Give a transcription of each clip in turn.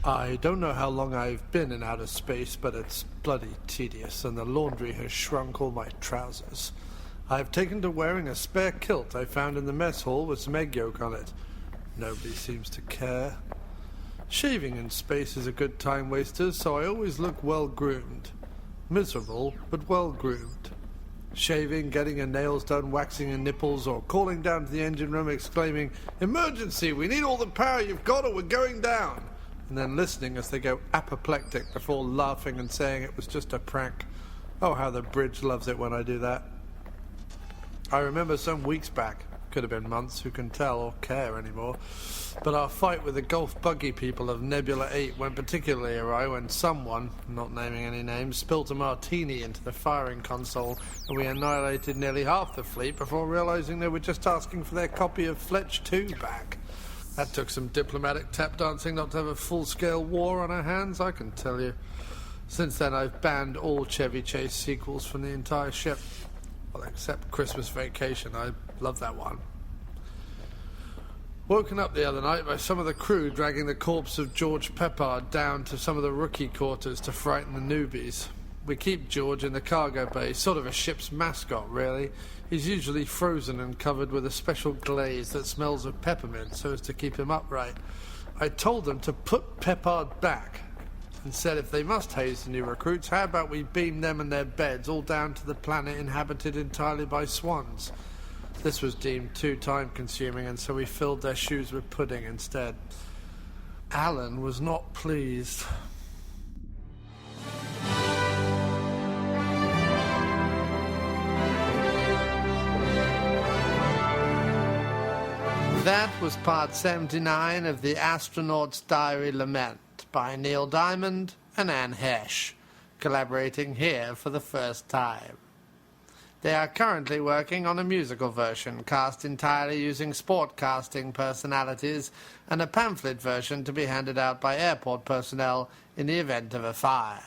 I don't know how long I've been in outer space, but it's bloody tedious, and the laundry has shrunk all my trousers. I've taken to wearing a spare kilt I found in the mess hall with some egg yolk on it. Nobody seems to care. Shaving in space is a good time waster, so I always look well-groomed. Miserable, but well-groomed. Shaving, getting your nails done, waxing your nipples, or calling down to the engine room exclaiming, "Emergency! We need all the power you've got or we're going down!" And then listening as they go apoplectic before laughing and saying it was just a prank. Oh, how the bridge loves it when I do that. I remember some weeks back, could have been months, who can tell or care anymore, but our fight with the golf buggy people of Nebula 8 went particularly awry when someone, not naming any names, spilt a martini into the firing console, and we annihilated nearly half the fleet before realizing they were just asking for their copy of Fletch 2 back. That took some diplomatic tap dancing not to have a full-scale war on our hands, I can tell you. Since then, I've banned all Chevy Chase sequels from the entire ship. Well, except Christmas Vacation. I love that one. Woken up the other night by some of the crew dragging the corpse of George Peppard down to some of the rookie quarters to frighten the newbies. We keep George in the cargo bay, sort of a ship's mascot, really. He's usually frozen and covered with a special glaze that smells of peppermint so as to keep him upright. I told them to put Peppard back and said if they must haze the new recruits, how about we beam them and their beds all down to the planet inhabited entirely by swans? This was deemed too time-consuming, and so we filled their shoes with pudding instead. Alan was not pleased. That was part 79 of The Astronaut's Diary Lament by Neil Diamond and Anne Hesh, collaborating here for the first time. They are currently working on a musical version, cast entirely using sport casting personalities, and a pamphlet version to be handed out by airport personnel in the event of a fire.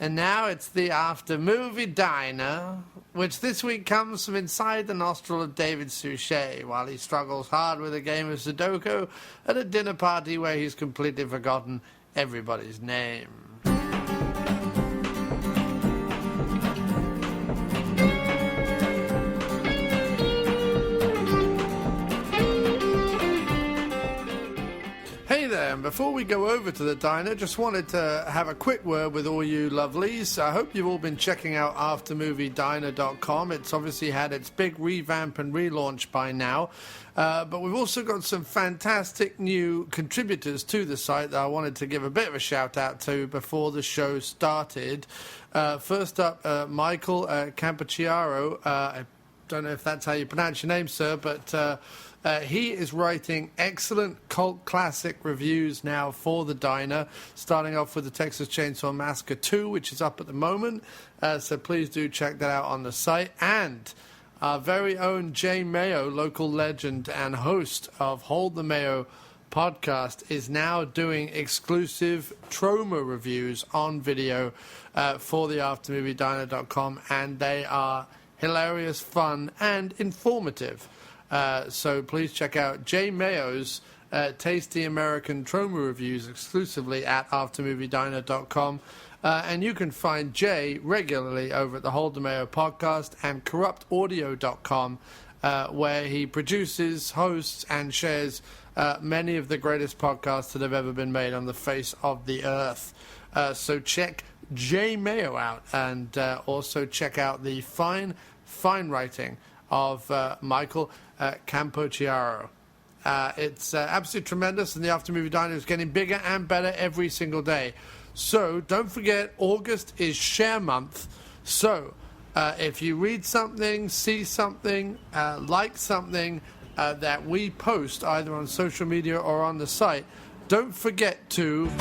And now it's the after-movie diner, which this week comes from inside the nostril of David Suchet while he struggles hard with a game of Sudoku at a dinner party where he's completely forgotten everybody's name. And before we go over to the diner, just wanted to have a quick word with all you lovelies. I hope you've all been checking out aftermoviediner.com. It's obviously had its big revamp and relaunch by now. But we've also got some fantastic new contributors to the site that I wanted to give a bit of a shout out to before the show started. First up, Michael Campuchiaro. I don't know if that's how you pronounce your name, sir, but he is writing excellent cult classic reviews now for the diner, starting off with the Texas Chainsaw Massacre 2, which is up at the moment, so please do check that out on the site. And our very own Jay Mayo, local legend and host of Hold the Mayo podcast, is now doing exclusive trauma reviews on video for the aftermoviediner.com, and they are hilarious, fun, and informative. So please check out Jay Mayo's tasty American trauma reviews exclusively at aftermoviediner.com. And you can find Jay regularly over at the Hold the Mayo podcast and corruptaudio.com, where he produces, hosts, and shares many of the greatest podcasts that have ever been made on the face of the earth. So check Jay Mayo out, and also check out the fine writing of Michael Campuchiaro. It's absolutely tremendous, and the After Movie Diner is getting bigger and better every single day. So don't forget, August is Share Month. So if you read something, see something, like something that we post either on social media or on the site, don't forget to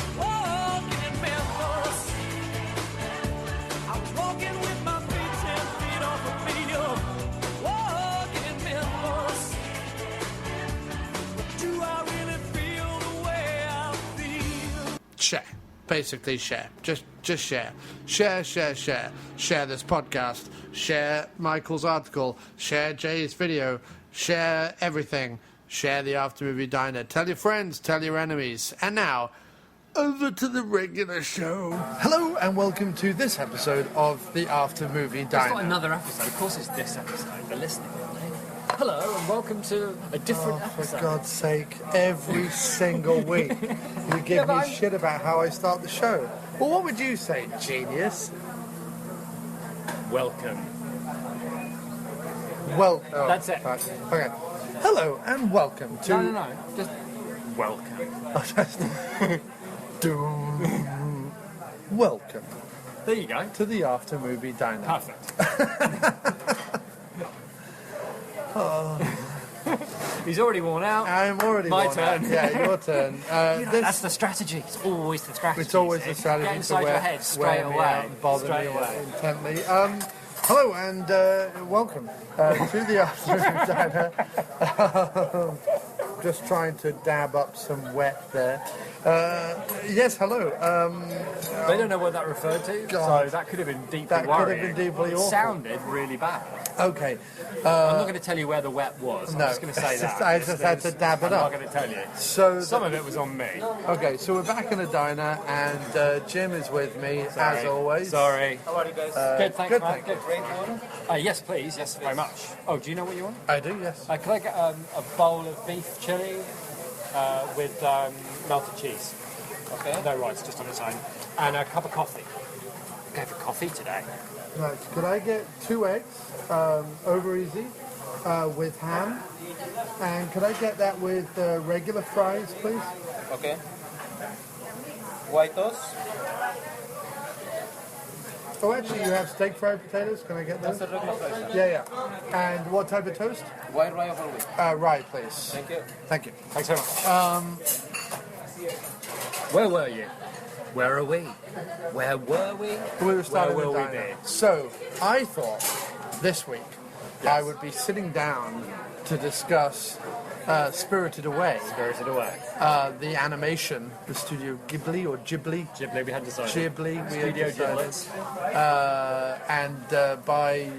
share. Basically share. Just share. Share this podcast. Share Michael's article. Share Jay's video. Share everything. Share the After Movie Diner. Tell your friends, tell your enemies. And now, over to the regular show. Hello and welcome to this episode of the After Movie Diner. It's not another episode. Of course it's this episode. They're listening, aren't they? Hello and welcome to a different episode. For God's sake, every single week you give me shit about how I start the show. Well, what would you say, genius? Welcome. Well, That's it. Right. Okay. Hello and welcome to... No. Just welcome. Welcome There you go. to the After Movie Diner. Perfect. He's already worn out. I'm already My worn turn. out. Yeah, your turn. That's the strategy. It's always the strategy. It's always the see? strategy Get to inside your head straight wear me away. out and bother Straight me away. intently. Hello and welcome to the After Movie Diner. Just trying to dab up some wet there. Yes, hello. They don't know what that referred to, God. so that could have been deeply That could worrying. have been deeply It awful. sounded really bad. Okay. I'm not going to tell you where the wet was. No. I'm just going to say that. I just had to dab it I'm up. not going to tell you. So Some of it was on me. okay, so we're back in the diner, and Jim is with me as always. Sorry. How are you guys? Good, thanks, good, man. thank Good. Yes, please. Yes, very much. Oh, do you know what you want? I do, yes. Can I get a bowl of beef chili with melted cheese? Okay. No rice, just on its own. And a cup of coffee. Go for coffee today. Right, could I get 2 eggs, over easy, with ham? And could I get that with regular fries, please? Okay. White toast. Oh, actually, you have steak fried potatoes. Can I get those? That's a regular fries. Yeah, yeah. And what type of toast? White rye over wheat. Rye, please. Thank you. Thank you. Thanks very much. Where were you? Where are we? Where were we? We were starting Where the will we diner. be? So, I thought this week I would be sitting down to discuss Spirited Away. Spirited Away. The animation, the Studio Ghibli or Ghibli. Ghibli, we had decided. Ghibli, we had Studio decided. Giblets. And by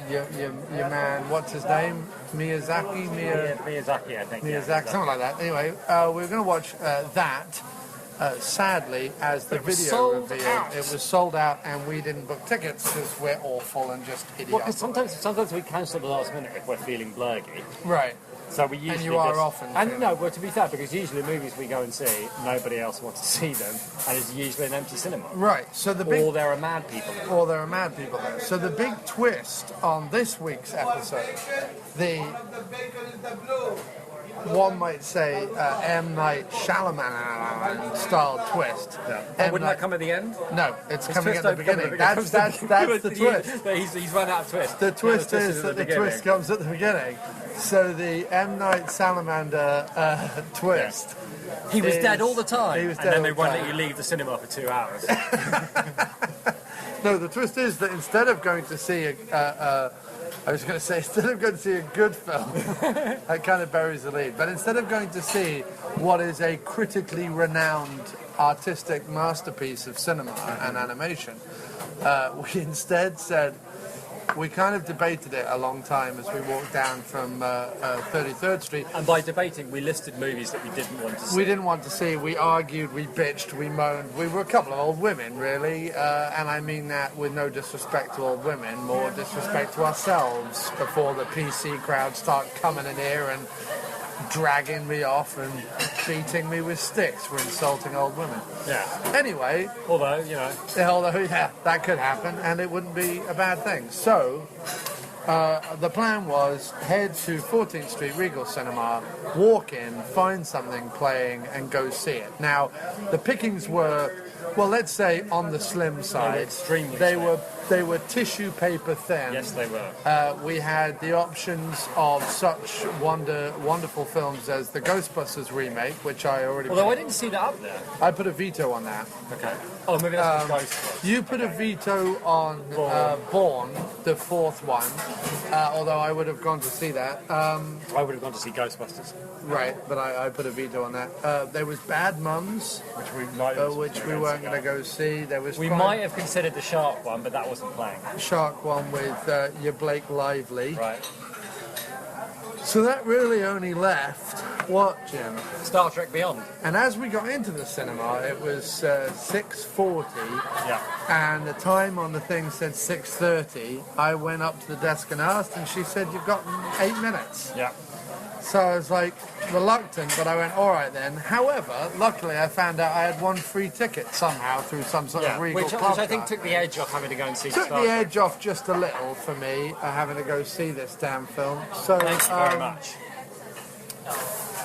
your man, what's his name? Miyazaki? Miyazaki, I think. yeah, Miyazaki, something like that. Anyway, we're going to watch that. Sadly, as the It was video sold revealed, out. it was sold out, and we didn't book tickets because we're awful and just idiots. Well, because sometimes we cancel at the last minute if we're feeling blurgy. Right. So we usually you are just, often And feeling- no, well, to be fair, because usually movies we go and see, nobody else wants to see them, and it's usually an empty cinema. Right. So the big Or there are mad people in it. or there are mad people there. So the big twist on this week's episode, the one might say M. Night Shyamalan style twist. M. Wouldn't Night- that come at the end? No, it's His coming twist at the don't come beginning. at the That's the twist. He's run out of twist. The twist Yeah, is that at the beginning. twist comes at the beginning. So the M. Night Salamander twist. He was is- dead all the time. he was and dead then all they the won't time. let you leave the cinema for 2 hours. No, the twist is that instead of going to see instead of going to see a good film, that kind of buries the lead. But instead of going to see what is a critically renowned artistic masterpiece of cinema and animation, we instead said, we kind of debated it a long time as we walked down from 33rd Street. And by debating, we listed movies that we didn't want to see. We didn't want to see, we argued, we bitched, we moaned. We were a couple of old women, really, and I mean that with no disrespect to old women, more disrespect to ourselves before the PC crowd start coming in here and dragging me off and beating me with sticks for insulting old women. Yeah. Anyway, Although, yeah, that could happen, and it wouldn't be a bad thing. So, the plan was head to 14th Street Regal Cinema, walk in, find something playing, and go see it. Now, the pickings were, well, let's say on the slim side. extremely They slim. were They were tissue paper thin. yes, they were. We had the options of such wonderful films as the Ghostbusters remake, which I already Although I put, didn't see that up there. I put a veto on that. Okay. Oh, maybe that's the Ghost. You put a veto on Bourne, the fourth one, although I would have gone to see that. I would have gone to see Ghostbusters. Right, but I put a veto on that. There was Bad Mums, Which we might which we weren't going to go see. There was We might have considered the Shark one, but that wasn't playing. Shark one with your Blake Lively. Right. So that really only left what, Jim? Star Trek Beyond. And as we got into the cinema, it was 6:40, Yeah. and the time on the thing said 6:30. I went up to the desk and asked, and she said, "You've got 8 minutes." Yeah. So I was like reluctant, but I went, all right then. However, luckily I found out I had one free ticket somehow through some sort of Regal Which club I think card. took the edge off having to go and see Took Star the Trek. edge off just a little for me, having to go see this damn film. So, Thank you very much.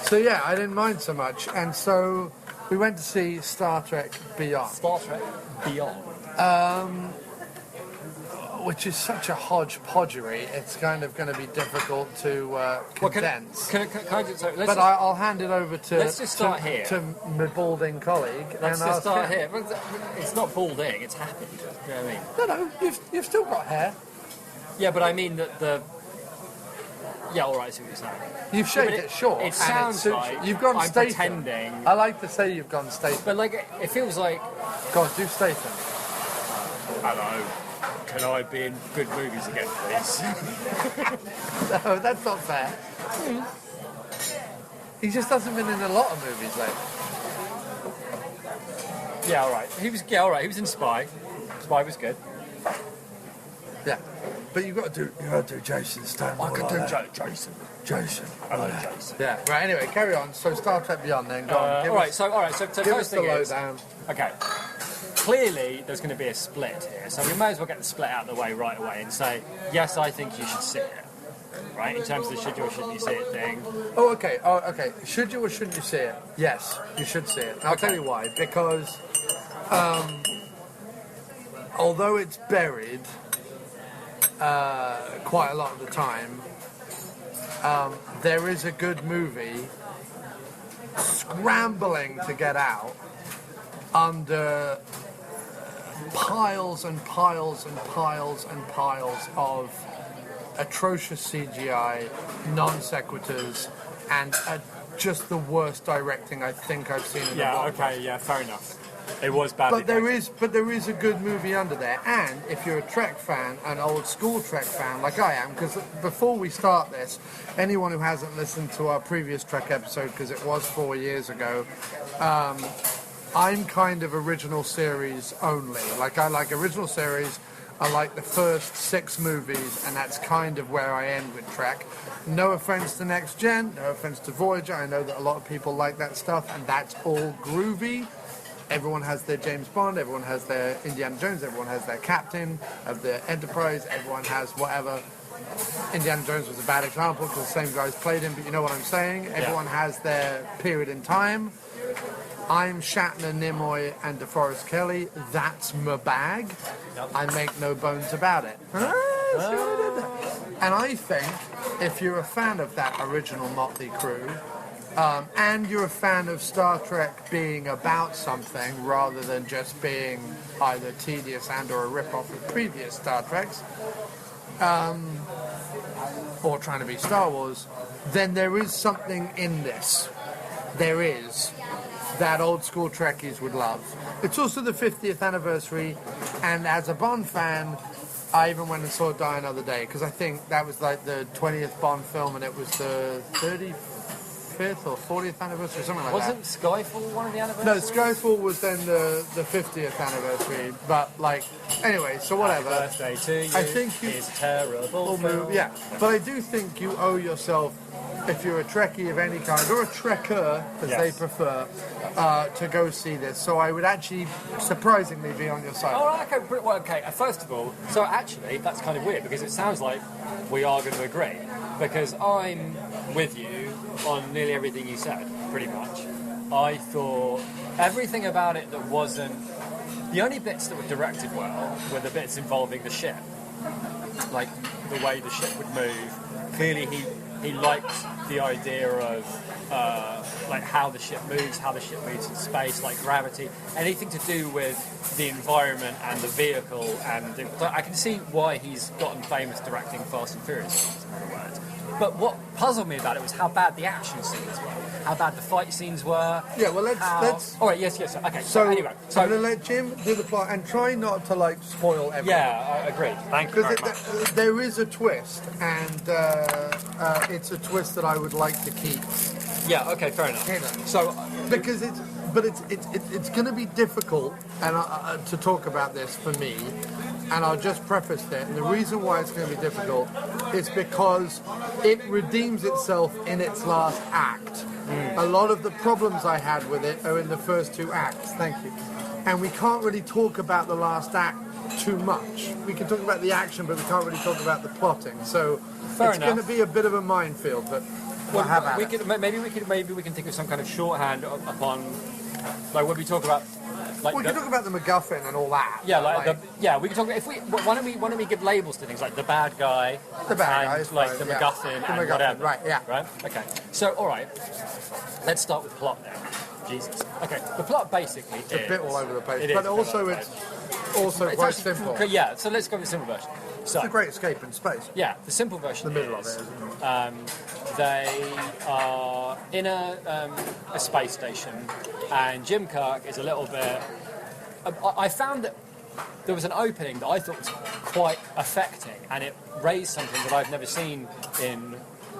So yeah, I didn't mind so much, and so we went to see Star Trek Beyond, Star Trek Beyond. which is such a hodgepodgery. It's kind of going to be difficult to condense. Can I just, so let's But just, I'll hand it over to Let's just start here. to my balding colleague. let's and just ask start him. here. But it's not balding, it's happened. You know what I mean? No, you've still got hair. Yeah, but I mean that the... Yeah, all right, I see what you're saying. You've shaved but it short. It and sounds suits like you. You've gone I'm Statham. pretending. I like to say you've gone Statham. But like, it feels like... Go on, do Statham. Hello, can I be in good movies again, please? No, that's not fair. He just hasn't been in a lot of movies lately. Yeah, all right. He was in Spy. Spy was good. Yeah, but you've got to do Jason Statham. I could like do that. Jason. Jason. I like Jason. Yeah. Right. Anyway, carry on. So Star Trek Beyond, then go on. Give All right. us- So give us first the thing is, lowdown. okay. Clearly, there's going to be a split here, so we may as well get the split out of the way right away and say, yes, I think you should see it. Right, in terms of the should you or shouldn't you see it thing. Oh, okay. Should you or shouldn't you see it? Yes, you should see it. And I'll tell you why. Because although it's buried quite a lot of the time, there is a good movie scrambling to get out under piles and piles and piles and piles of atrocious CGI, non sequiturs, and just the worst directing I think I've seen in a Yeah, while. okay, yeah, fair enough. It was bad. But there is a good movie under there, and if you're a Trek fan, an old school Trek fan like I am, because before we start this, anyone who hasn't listened to our previous Trek episode, because it was 4 years ago, I'm kind of original series only. Like I like original series. I like the first 6 movies, and that's kind of where I end with Trek. No offense to Next Gen, no offense to Voyager. I know that a lot of people like that stuff, and that's all groovy. Everyone has their James Bond, everyone has their Indiana Jones, everyone has their captain of the Enterprise, everyone has whatever. Indiana Jones was a bad example because the same guys played him, but you know what I'm saying? Everyone has their period in time. I'm Shatner, Nimoy, and DeForest Kelly. That's my bag. I make no bones about it. And I think if you're a fan of that original Motley Crew, and you're a fan of Star Trek being about something rather than just being either tedious and or a rip-off of previous Star Treks, or trying to be Star Wars, then there is something in this. There is. That old school Trekkies would love. It's also the 50th anniversary, and as a Bond fan, I even went and saw Die Another Day, because I think that was like the 20th Bond film, and it was the 35th or 40th anniversary, something like Wasn't that. Skyfall one of the No, anniversaries? Skyfall was then the 50th anniversary, but like, anyway, so whatever. Happy birthday to you. I think you- It's terrible. Film. Yeah, but I do think you owe yourself, if you're a Trekkie of any kind, or a Trekker, as they Yes. prefer, to go see this. So I would actually, surprisingly, be on your side. All right, okay, well, okay. First of all, so actually, that's kind of weird because it sounds like we are going to agree. Because I'm with you on nearly everything you said, pretty much. I thought everything about it that wasn't... The only bits that were directed well were the bits involving the ship. Like, the way the ship would move. Clearly, he liked the idea of like how the ship moves in space, like gravity, anything to do with the environment and the vehicle. And I can see why he's gotten famous directing Fast and Furious films, in other words. But what puzzled me about it was how bad the action scenes were, how bad the fight scenes were. Yeah, well, let's. All right, yes. Okay. So anyway, I'm going to let Jim do the plot and try not to like spoil everything. yeah, I agree. Thank you very Because much. there is a twist, and it's a twist that I would like to keep. Yeah. Okay. Fair enough. You know. So Because it's going to be difficult and to talk about this for me, and I'll just preface that. And the reason why it's going to be difficult is because it redeems itself in its last act. A lot of the problems I had with it are in the first two acts. Thank you. And we can't really talk about the last act too much. We can talk about the action, but we can't really talk about the plotting. So Fair it's enough. going to be a bit of a minefield, but we'll have at it. maybe we can think of some kind of shorthand upon, like when we talk about, like We can talk about the MacGuffin and all that. we can talk about why don't we give labels to things like the bad guy, The bad guy and is like fine, the yeah. MacGuffin, The and MacGuffin, whatever. right, yeah. Right. Okay. So all right, let's start with plot then. Jesus. Okay. The plot basically It's a bit all over the place, It is but a bit also all over it's the also It's quite actually- simple. okay, yeah. So let's go with the simple version. So It's a great escape in space. yeah, the simple version The middle is of it, isn't it? they are in a space station, and Jim Kirk is a little bit. I found that there was an opening that I thought was quite affecting, and it raised something that I've never seen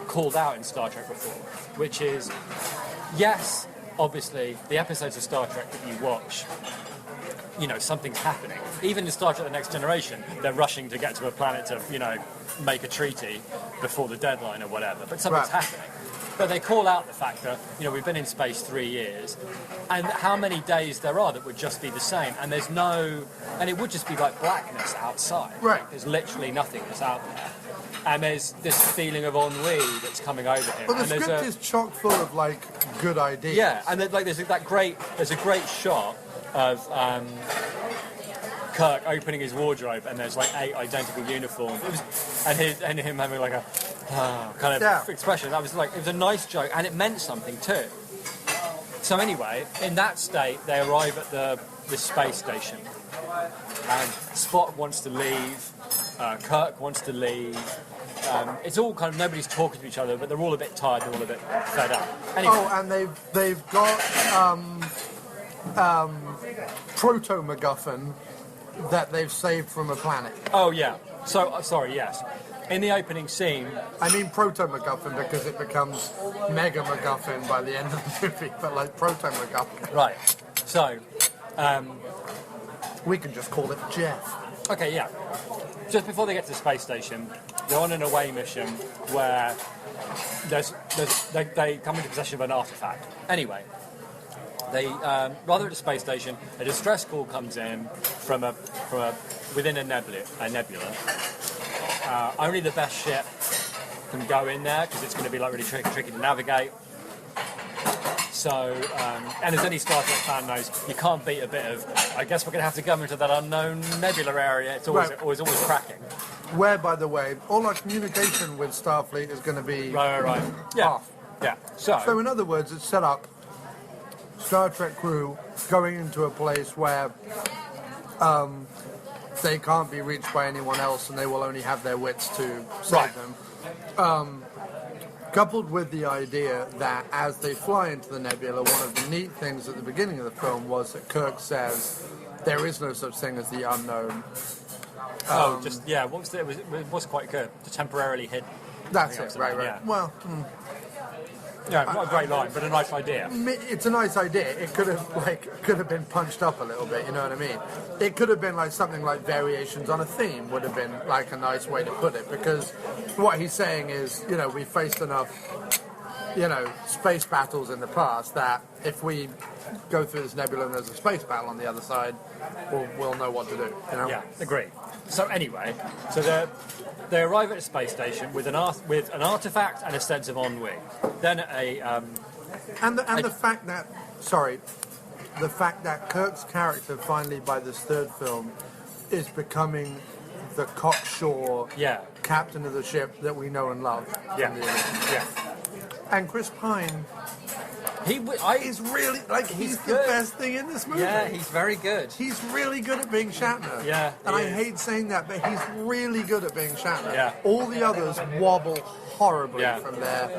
called out in Star Trek before, which is, yes, obviously, the episodes of Star Trek that you watch, you know, something's happening. Even in Star Trek The Next Generation, they're rushing to get to a planet to, you know, make a treaty before the deadline or whatever, but something's Right. happening. But they call out the fact that, you know, we've been in space 3 years, and how many days there are that would just be the same, and there's no, and it would just be like blackness outside. Right. There's literally nothingness out there. And there's this feeling of ennui that's coming over him. But the and there's script is chock full of like good ideas. yeah, and then, like there's a great shot of Kirk opening his wardrobe, and there's like 8 identical uniforms. It was, and him having like a kind of Yeah. expression. That was like, it was a nice joke, and it meant something too. So anyway, in that state, they arrive at the space station, and Spock wants to leave, Kirk wants to leave. It's all kind of, nobody's talking to each other, but they're all a bit tired, they're all a bit fed up. Anyway, Oh, and they've got proto MacGuffin that they've saved from a planet. oh yeah. So sorry, yes. In the opening scene, I mean proto MacGuffin because it becomes Mega MacGuffin by the end of the movie, but like proto MacGuffin. right. So, We can just call it Jeff. okay, yeah. Just before they get to the space station, they're on an away mission where they come into possession of an artifact. Anyway, they rather at the space station, a distress call comes in from within a nebula. Only the best ship can go in there because it's going to be like really tricky to navigate. So, and as any Star Trek fan knows, you can't beat a bit of, I guess we're going to have to go into that unknown nebula area. It's always, Right. always cracking. Where, by the way, all our communication with Starfleet is going to be Right. Yeah. off. Yeah. So in other words, it's set up Star Trek crew going into a place where they can't be reached by anyone else and they will only have their wits to save Right. them. Coupled with the idea that as they fly into the nebula, one of the neat things at the beginning of the film was that Kirk says there is no such thing as the unknown. It was quite good. To temporarily hidden. That's I think it, that was right. the line, Well, Yeah, not a great line, but a nice idea. it's a nice idea. It could have been punched up a little bit. You know what I mean? It could have been like something like variations on a theme would have been like a nice way to put it, because what he's saying is, you know, we faced enough, you know, space battles in the past that if we go through this nebula and there's a space battle on the other side, we'll know what to do. You know? Yeah, agree. So anyway, they arrive at a space station with an artifact and a sense of ennui. Then The fact that Kirk's character finally by this third film is becoming the cocksure captain of the ship that we know and love. Yeah. From the original. yeah. And Chris Pine He's really he's the good. best thing in this movie. Yeah, he's very good. He's really good at being Shatner. Yeah, and he I is. hate saying that, but he's really good at being Shatner. Yeah. All the others wobble horribly Yeah. from their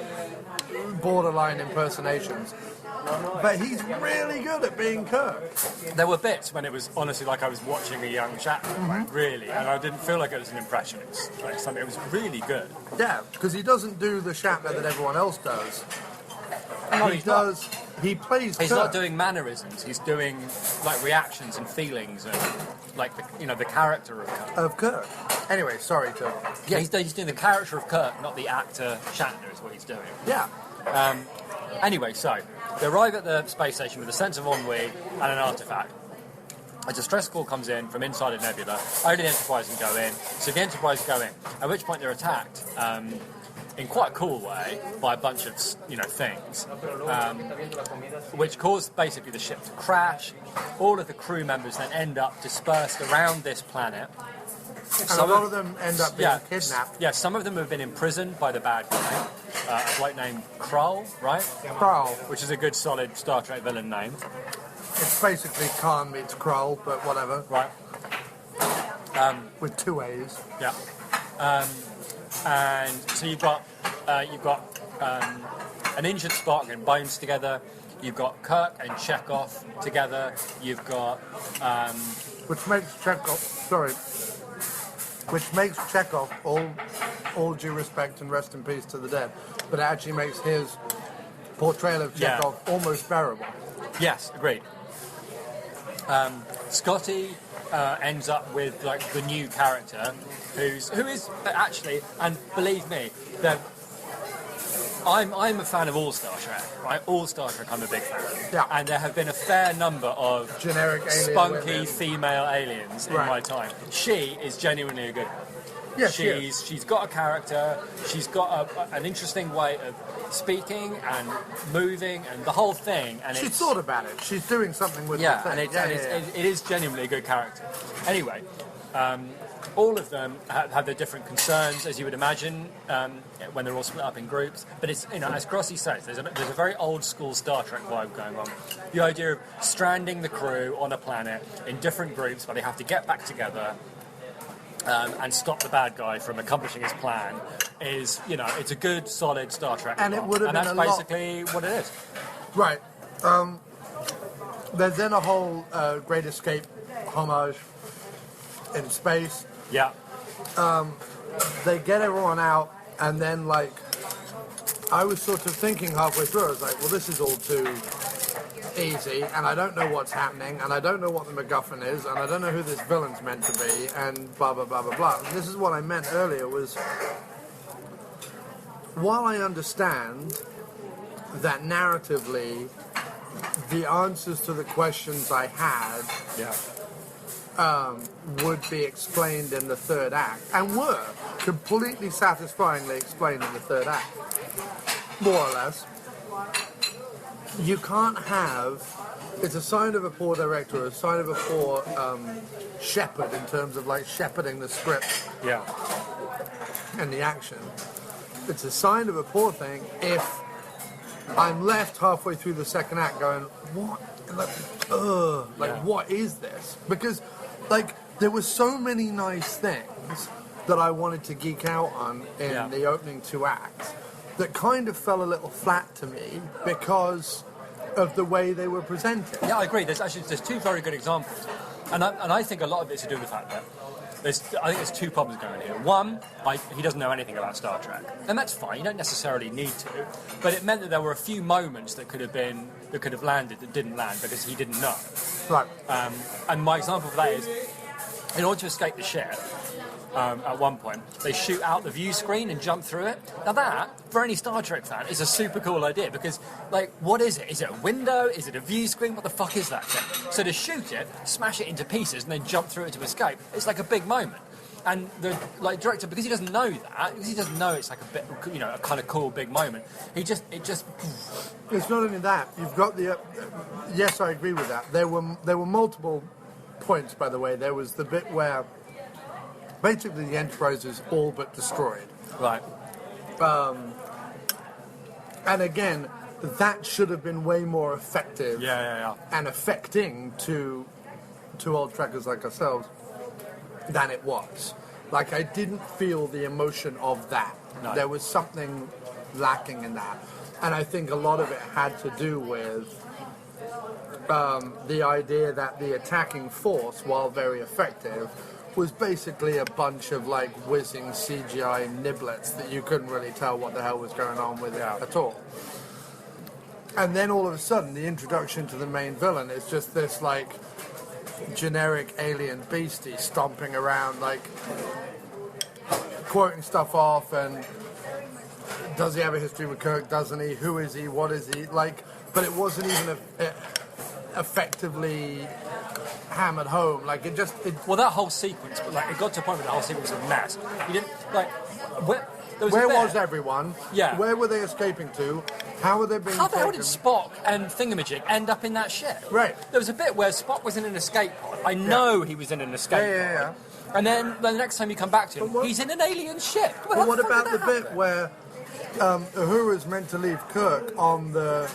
borderline impersonations. But he's really good at being Kirk. There were bits when it was honestly like I was watching a young Shatner, like, really, and I didn't feel like it was an impression. It was like something. It was really good. Yeah, because he doesn't do the Shatner that everyone else does. No, he he's not. does. He plays. He's Kirk. not doing mannerisms. He's doing like reactions and feelings and like the character of Kirk. Of Kirk. Anyway, sorry to. Yeah, he's doing the character of Kirk, not the actor Shatner. Is what he's doing. Yeah. Anyway, so they arrive at the space station with a sense of ennui and an artifact. A distress call comes in from inside a nebula. Only the Enterprise can go in, so the Enterprise go in. At which point they're attacked in quite a cool way by a bunch of things, which cause basically the ship to crash. All of the crew members then end up dispersed around this planet. And a lot of them end up being Yeah, kidnapped. yeah, some of them have been imprisoned by the bad guy, a bloke named Krull, right? Krull. Which is a good, solid Star Trek villain name, It's basically Khan meets Krull, but whatever. right? With two A's. Yeah. And so you've got an injured Spock and Bones together. You've got Kirk and Chekhov together. You've got Which makes Chekhov, all due respect and rest in peace to the dead, but it actually makes his portrayal of Yeah. Chekhov almost bearable. yes, agreed. Scotty ends up with like the new character, who is actually, and believe me, I'm a fan of all Star Trek, right? All Star Trek, I'm a big fan. Yeah. And there have been a fair number of Generic alien spunky women. female aliens in Right. my time. She is genuinely a good one. Yes, she is. She's got a character. She's got an interesting way of speaking and moving and the whole thing. And She's it's, thought about it. She's doing something with yeah, the and, thing. it is genuinely a good character. Anyway, all of them have their different concerns, as you would imagine, when they're all split up in groups. But it's, as Grossi says, there's a very old school Star Trek vibe going on. The idea of stranding the crew on a planet in different groups, where they have to get back together. And stop the bad guy from accomplishing his plan is, it's a good, solid Star Trek. And it plot. would have and been that's a lot- basically what it is. Right. There's then a whole Great Escape homage in space. Yeah. They get everyone out, and then, I was sort of thinking halfway through, I was like, well, this is all too easy, and I don't know what's happening, and I don't know what the MacGuffin is, and I don't know who this villain's meant to be, and blah, blah, blah, blah, blah. And this is what I meant earlier, was while I understand that narratively the answers to the questions I had Yeah. would be explained in the third act, and were completely satisfyingly explained in the third act, more or less. You can't have, it's a sign of a poor director, a sign of a poor shepherd in terms of shepherding the script Yeah. and the action. It's a sign of a poor thing if I'm left halfway through the second act going, what? Yeah. What is this? Because, there were so many nice things that I wanted to geek out on in Yeah. the opening two acts that kind of fell a little flat to me because of the way they were presented. Yeah, I agree. There's two very good examples. And I think a lot of it's to do with the fact that I think there's two problems going here. One, he doesn't know anything about Star Trek, and that's fine. You don't necessarily need to, but it meant that there were a few moments that could have landed that didn't land because he didn't know. Right. And my example for that is, in order to escape the ship, at one point, they shoot out the view screen and jump through it. Now that, for any Star Trek fan, is a super cool idea because, what is it? Is it a window? Is it a view screen? What the fuck is that thing? So to shoot it, smash it into pieces, and then jump through it to escape, it's like a big moment. And the director, because he doesn't know that, because he doesn't know it's like a bit, a kind of cool big moment, it just. It's not only that. You've got the. Yes, I agree with that. There were multiple points, by the way. There was the bit where basically the Enterprise is all but destroyed. Right. And again, that should have been way more effective and affecting to old trekkers like ourselves than it was. Like, I didn't feel the emotion of that. No. There was something lacking in that. And I think a lot of it had to do with the idea that the attacking force, while very effective, was basically a bunch of like whizzing CGI niblets that you couldn't really tell what the hell was going on with it at all. And then all of a sudden, the introduction to the main villain is just this like generic alien beastie stomping around, like quoting stuff off, and does he have a history with Kirk? Doesn't he? Who is he? What is he? Like, but it wasn't even effectively hammered home. Like Well, that whole sequence, like, it got to a point where the whole sequence was a mess. You didn't like. Where was everyone? Yeah. Where were they escaping to? How were they being How the hell taken? did Spock and Thingamajig end up in that ship? Right. There was a bit where Spock was in an escape pod. I know he was in an escape pod. Yeah. And then the next time you come back to him, he's in an alien ship. But what about the bit where Uhura's meant to leave Kirk on the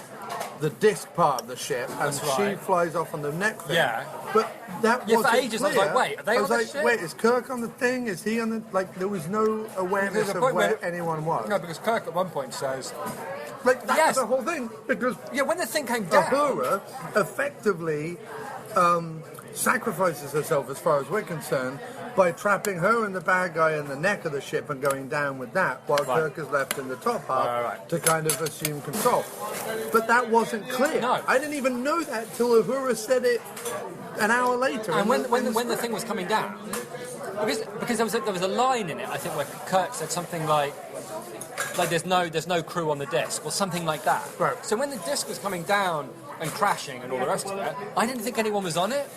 disc part of the ship, and she flies off on the neck thing? Yeah. But that Yeah, for wasn't ages I was clear. like, wait, are they on the ship? Wait, is Kirk on the thing? Is he on the... Like, there was no awareness There's a of point where where- anyone was. No, because Kirk at one point says... Like, that Yes. was the whole thing, because Yeah, when the thing came down... Uhura effectively sacrifices herself, as far as we're concerned, by trapping her and the bad guy in the neck of the ship and going down with that, while Kirk is left in the top half to kind of assume control. But that wasn't clear. No. I didn't even know that till Uhura said it an hour later. And when the thing was coming down, because there was a line in it, I think, where Kirk said something like there's no crew on the disc, or something like that. Right. So when the disc was coming down and crashing and all the rest of it, I didn't think anyone was on it.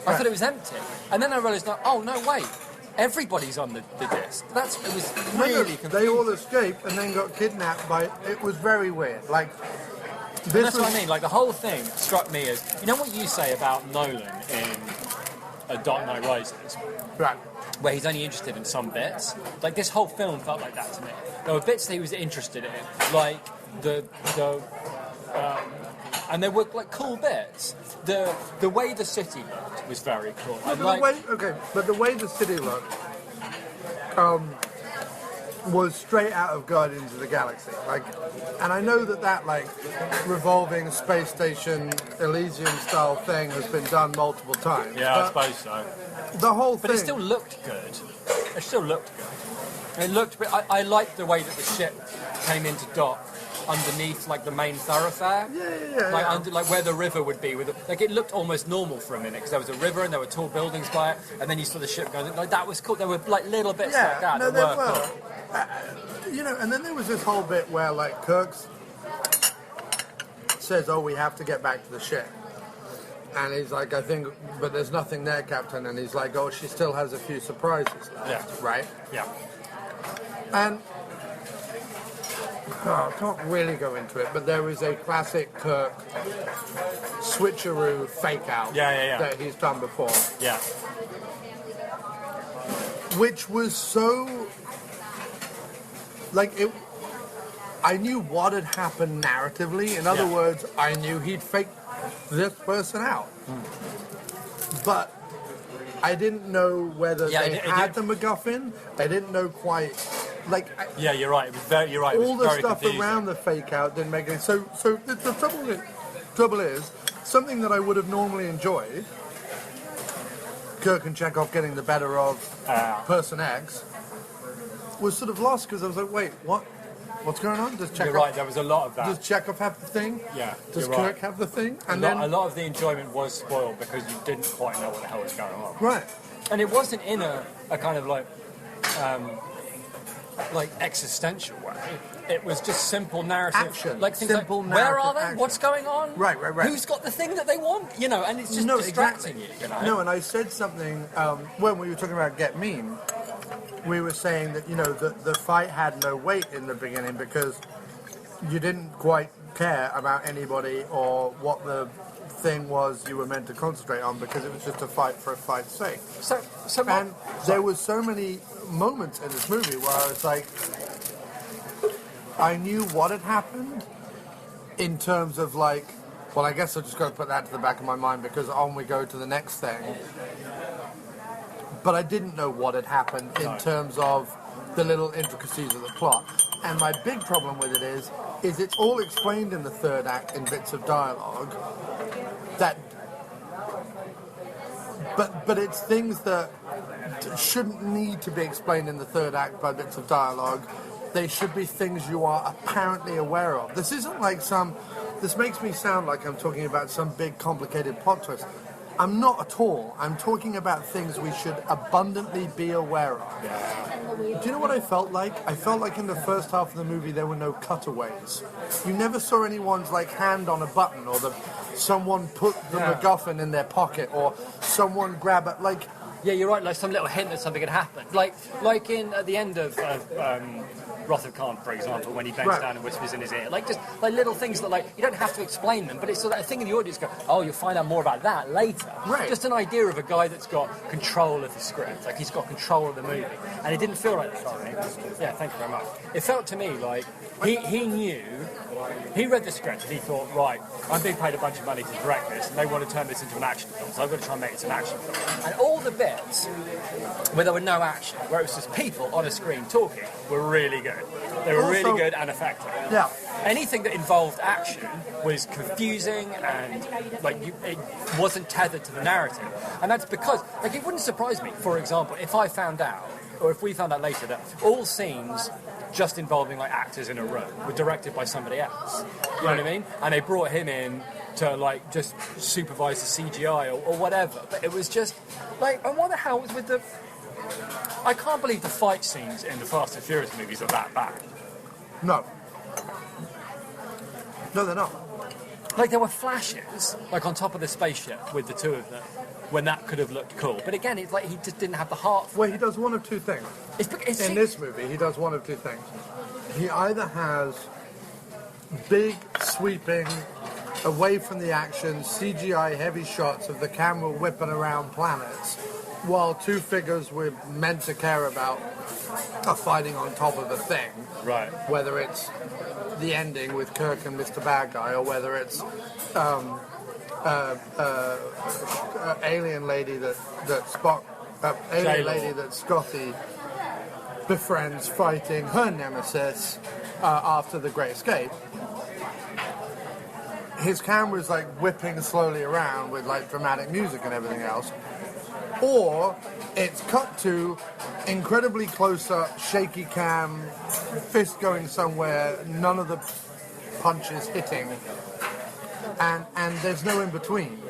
I thought it was empty. And then I realised, oh no, wait, everybody's on the disc. It was really confusing. They all escaped and then got kidnapped by... It was very weird. Like, That's what I mean. Like, the whole thing struck me as, you know what you say about Nolan in A Dark Knight Rises, Right. where he's only interested in some bits. Like, this whole film felt like that to me. There were bits that he was interested in, like and there were like cool bits. The way the city looked was very cool. But the way the city looked was straight out of Guardians of the Galaxy. Like, and I know that like revolving space station Elysium style thing has been done multiple times. Yeah, I suppose so. The whole thing. But it still looked good. It still looked good. It looked. I liked the way that the ship came into dock underneath, like, the main thoroughfare. Yeah. Like where the river would be. Like, it looked almost normal for a minute because there was a river and there were tall buildings by it, and then you saw the ship going. Like, that was cool. There were like little bits like that. No, that there were were. cool. And then there was this whole bit where like Kirk says, "Oh, we have to get back to the ship." And he's like, I think, but there's nothing there, Captain. And he's like, oh, she still has a few surprises left, Yeah. right? Yeah. And I can't really go into it, but there is a classic Kirk switcheroo fake out that he's done before. Yeah. Which was so, like, it. I knew what had happened narratively. In other words, I knew he'd faked this person out. But I didn't know whether they had the MacGuffin. I didn't know quite, like... Yeah, you're right. You're right. All it was the very stuff confusing. around the fake out didn't make any... So the trouble is, something that I would have normally enjoyed, Kirk and Chekhov getting the better of Person X, was sort of lost because I was like, wait, what? What's going on? Does Chekhov... You're right, there was a lot of that. Does Chekhov have the thing? Yeah, Does you're Kirk right. have the thing? And a lot of the enjoyment was spoiled because you didn't quite know what the hell was going on. Right. And it wasn't in a kind of like existential way. It was just simple narrative. Action. Like things Simple like, where are they? narrative What's going on? Right. Who's got the thing that they want? You know, and it's just distracting you, you know? No, and I said something when we were talking about Get Mean. We were saying that, you know, the fight had no weight in the beginning because you didn't quite care about anybody or what the thing was you were meant to concentrate on because it was just a fight for a fight's sake. And there was so many moments in this movie where I was like, I knew what had happened. in terms of like, well, I guess I've just got to put that to the back of my mind because on we go to the next thing. But I didn't know what had happened in terms of the little intricacies of the plot. And my big problem with it is it's all explained in the third act in bits of dialogue. But it's things that shouldn't need to be explained in the third act by bits of dialogue. They should be things you are apparently aware of. This isn't like this makes me sound like I'm talking about some big complicated plot twist. I'm not at all. I'm talking about things we should abundantly be aware of. Do you know what I felt like? I felt like in the first half of the movie there were no cutaways. You never saw anyone's like hand on a button, or someone put the MacGuffin in their pocket, or someone grab it. Like, yeah, you're right. Like some little hint that something had happened. Like in at the end of Wrath of Khan, for example, when he bends down and whispers in his ear, like just like little things that like you don't have to explain them, but it's sort of a thing in the audience go, oh, you'll find out more about that later. Right. Just an idea of a guy that's got control of the script, like he's got control of the movie, and it didn't feel like that. Sorry. Yeah, thank you very much. It felt to me like he knew. He read the script and he thought, right, I'm being paid a bunch of money to direct this, and they want to turn this into an action film, so I've got to try and make it an action film. And all the bits where there were no action, where it was just people on a screen talking, were really good. They were really good and effective. Yeah. Anything that involved action was confusing and it wasn't tethered to the narrative. And that's because, like, it wouldn't surprise me, for example, if I found out, or if we found out later, that all scenes just involving like actors in a room were directed by somebody else. You know what I mean? And they brought him in to like just supervise the CGI or whatever. But it was just like, I wonder how it was with the. I can't believe the fight scenes in the Fast and Furious movies are that bad. No, they're not. Like there were flashes, like on top of the spaceship with the two of them, when that could have looked cool. But again, it's like he just didn't have the heart. Well, he does one of two things. In this movie, he does one of two things. He either has big, sweeping, away from the action, CGI heavy shots of the camera whipping around planets, while two figures we're meant to care about are fighting on top of a thing. Right. Whether it's the ending with Kirk and Mr. Bad Guy, or whether it's alien lady that Spock, alien lady that Scotty befriends fighting her nemesis after the Great Escape. His camera's like whipping slowly around with like dramatic music and everything else. Or it's cut to incredibly close up, shaky cam, fist going somewhere, none of the punches hitting, and there's no in between.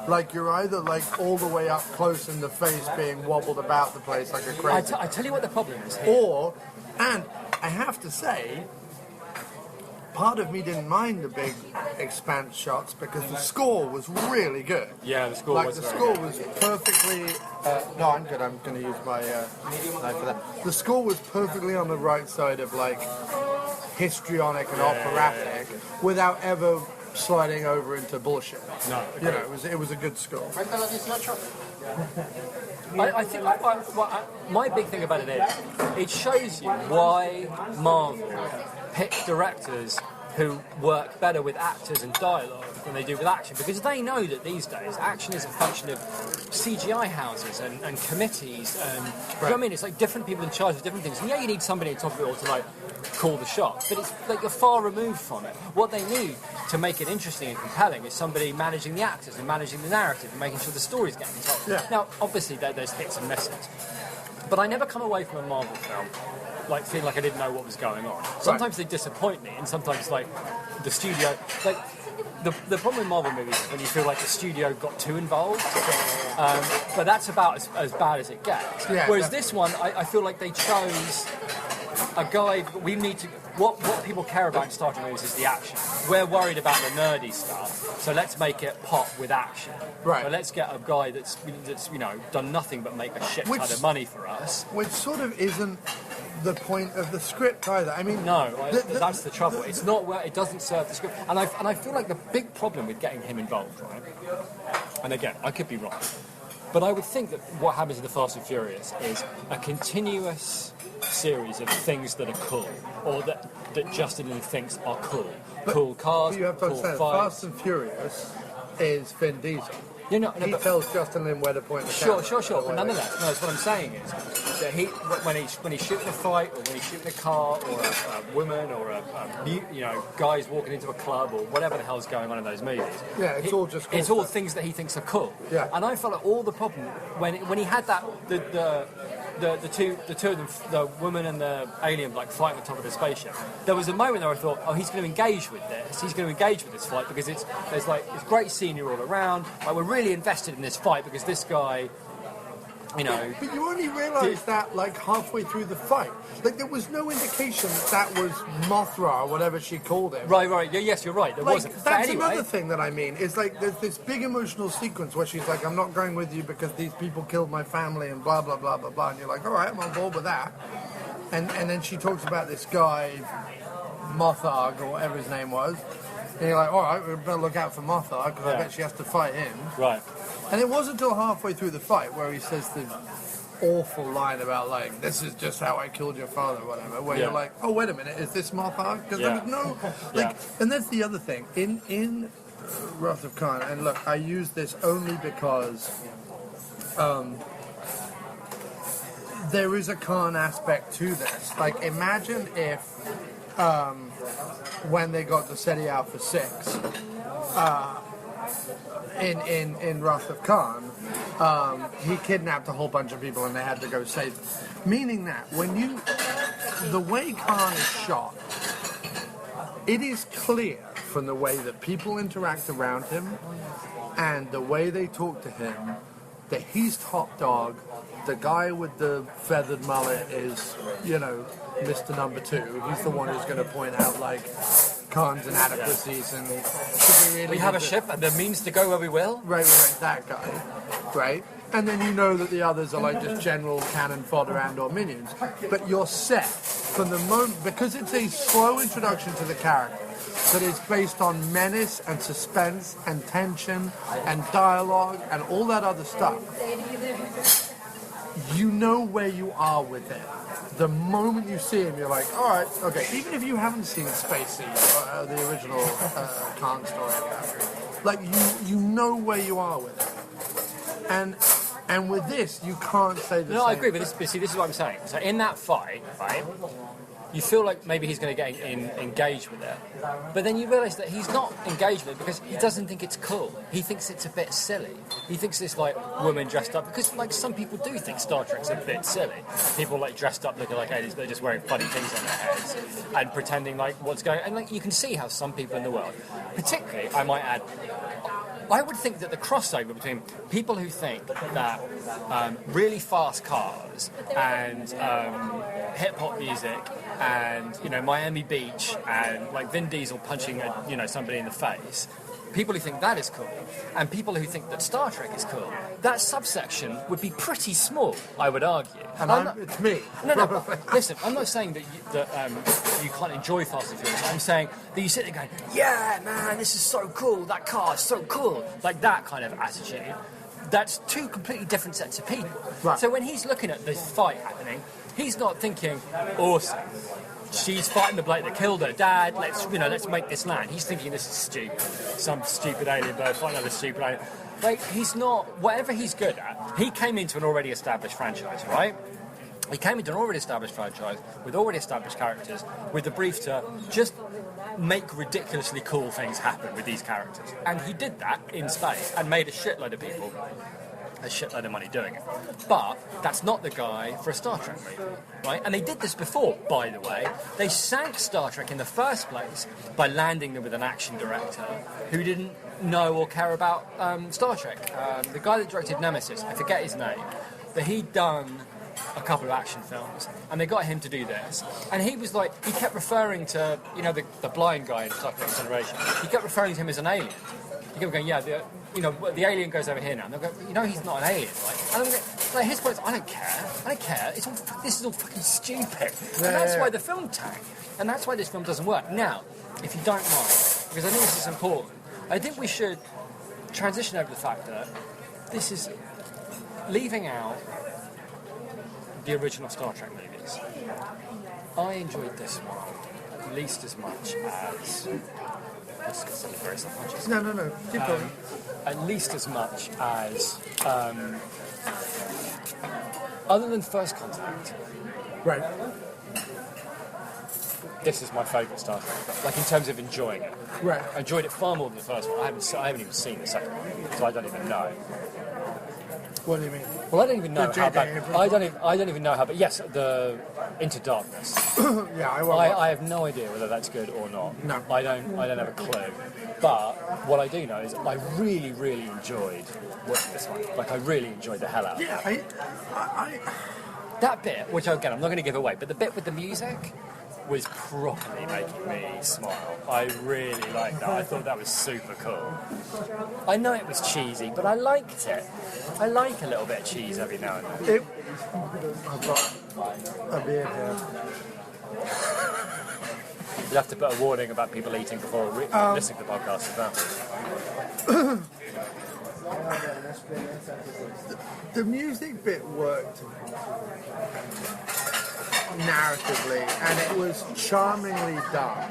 Like you're either like all the way up close in the face being wobbled about the place like a crazy. I tell you what the problem is here. Or, and I have to say, part of me didn't mind the big expanse shots because the score was really good. Yeah, the score was the very score good. was perfectly. No, I'm good. I'm going to use my knife for that. The score was perfectly on the right side of like histrionic and operatic, without ever sliding over into bullshit. No, you know, it was a good score. I think my big thing about it is it shows you why Marvel pick directors who work better with actors and dialogue than they do with action, because they know that these days action is a function of CGI houses and committees and you know what I mean? It's like different people in charge of different things. And yeah, you need somebody on top of it all to like call the shots, but it's like you're far removed from it. What they need to make it interesting and compelling is somebody managing the actors and managing the narrative and making sure the story's getting told. Yeah. Now, obviously there's hits and misses, but I never come away from a Marvel film like feeling like I didn't know what was going on. Sometimes they disappoint me, and sometimes like the studio, like the problem with Marvel movies is when you feel like the studio got too involved. But that's about as bad as it gets. Yeah, whereas definitely. this one, I feel like they chose a guy. We need to. What people care about in Star Trek movies is the action. We're worried about the nerdy stuff, so let's make it pop with action. Right. So let's get a guy that's you know done nothing but make a shit ton of money for us. Which sort of isn't the point of the script either. I mean, no, that's the trouble. It's not where it doesn't serve the script, and I feel like the big problem with getting him involved, right? And again, I could be wrong, But I would think that what happens in the Fast and Furious is a continuous series of things that are cool, or that Justin thinks are cool. Cool cars, You have to cool understand, fights. Fast and Furious is Vin Diesel. No, He tells Justin Lin where to point the camera. Sure. But nonetheless, no, that's what I'm saying is that when he's shooting a fight, or when he's shooting a car, or a woman, or a guys walking into a club, or whatever the hell's going on in those movies. Yeah, it's all just cool it's all stuff. things that he thinks are cool. Yeah. And I felt like all the problem when he had that the two of them, the woman and the alien, like fighting on top of the spaceship. There was a moment there I thought, oh, he's going to engage with this. He's going to engage with this fight because it's great scenery all around. Like, we're really invested in this fight because this guy, you know. But you only realise that like halfway through the fight. Like there was no indication that was Mothra or whatever she called him. Right. Yeah, yes, you're right. There Like, wasn't. But that's anyway, another thing that I mean. Is like there's this big emotional sequence where she's like, "I'm not going with you because these people killed my family," and blah blah blah blah blah. And you're like, "All right, I'm on board with that." And then she talks about this guy, Mothag or whatever his name was. And you're like, "All right, we better look out for Mothag because I bet she has to fight him." Right. And it wasn't until halfway through the fight where he says the awful line about like, "This is just how I killed your father," or whatever. Where you're like, "Oh, wait a minute, is this Mothag?" Because there was no like. And that's the other thing in Wrath of Khan. And look, I use this only because there is a Khan aspect to this. Like, imagine if when they got to SETI Alpha 6 in Wrath of Khan, he kidnapped a whole bunch of people and they had to go save them. Meaning that the way Khan is shot, it is clear from the way that people interact around him and the way they talk to him that he's top dog. The guy with the feathered mullet is, Mr. Number 2. He's the one who's going to point out, like, Khan's inadequacies and should we really... We have a ship and the means to go where we will? Right, that guy. Right? And then you know that the others are, like, just general cannon fodder and or minions. But you're set from the moment... Because it's a slow introduction to the character that is based on menace and suspense and tension and dialogue and all that other stuff. You know where you are with it. The moment you see him, you're like, all right, okay. Even if you haven't seen Spacey, the original Khan story, like you know where you are with it. And with this, you can't say the same. No, I agree, but this is what I'm saying. So in that fight, right, you feel like maybe he's going to get engaged with it. But then you realise that he's not engaged with it because he doesn't think it's cool. He thinks it's a bit silly. He thinks it's like women dressed up. Because like some people do think Star Trek's a bit silly. People like dressed up looking like aliens, but they're just wearing funny things on their heads and pretending like what's going on. And like you can see how some people in the world, particularly, I might add, I would think that the crossover between people who think that really fast cars and hip-hop music and, Miami Beach and, like, Vin Diesel punching, somebody in the face, people who think that is cool, and people who think that Star Trek is cool, that subsection would be pretty small, I would argue. And it's me. No, but listen, I'm not saying that you can't enjoy Fast and Furious. I'm saying that you sit there going, yeah, man, this is so cool, that car is so cool. Like that kind of attitude. That's two completely different sets of people. Right. So when he's looking at this fight happening, he's not thinking, awesome, she's fighting the bloke that killed her dad, let's make this land. He's thinking this is stupid. Some stupid alien bird fighting another stupid alien. Like, he's not, whatever he's good at, he came into an already established franchise, right? He came into an already established franchise with already established characters with the brief to just make ridiculously cool things happen with these characters. And he did that in space and made a shitload of people a shitload of money doing it. But that's not the guy for a Star Trek movie, right? And they did this before, by the way. They sank Star Trek in the first place by landing them with an action director who didn't know or care about Star Trek. The guy that directed Nemesis, I forget his name, but he'd done a couple of action films, and they got him to do this. And he was like, he kept referring to, the blind guy in Star Trek Next Generation. He kept referring to him as an alien. He kept going, yeah, the alien goes over here now. And they'll go, he's not an alien. Like his point is, I don't care. This is all fucking stupid. And that's why the film tanked. And that's why this film doesn't work. Now, if you don't mind, because I think this is important, I think we should transition over the fact that this is leaving out the original Star Trek movies, I enjoyed this one at least as much as... Let's get some very subconscious. No. Keep going. At least as much as... other than First Contact, Right. this is my favourite Star Trek. Like, in terms of enjoying it. Right. I enjoyed it far more than the first one. I haven't even seen the second one, so I don't even know. What do you mean? Well, I don't even know The how J.J. bad. Abrams I don't even know how. But yes, the Into Darkness. Yeah, I won't. I have no idea whether that's good or not. No. I don't have a clue. But what I do know is I really, really enjoyed watching this one. Like, I really enjoyed the hell out of it. Yeah, I That bit, which again I'm not going to give away, but the bit with the music was properly making me smile. I really liked that. I thought that was super cool. I know it was cheesy, but I liked it. I like a little bit of cheese every now and then. I've got a beer here. You have to put a warning about people eating before listening to the podcast as well. The music bit worked narratively, and it was charmingly done.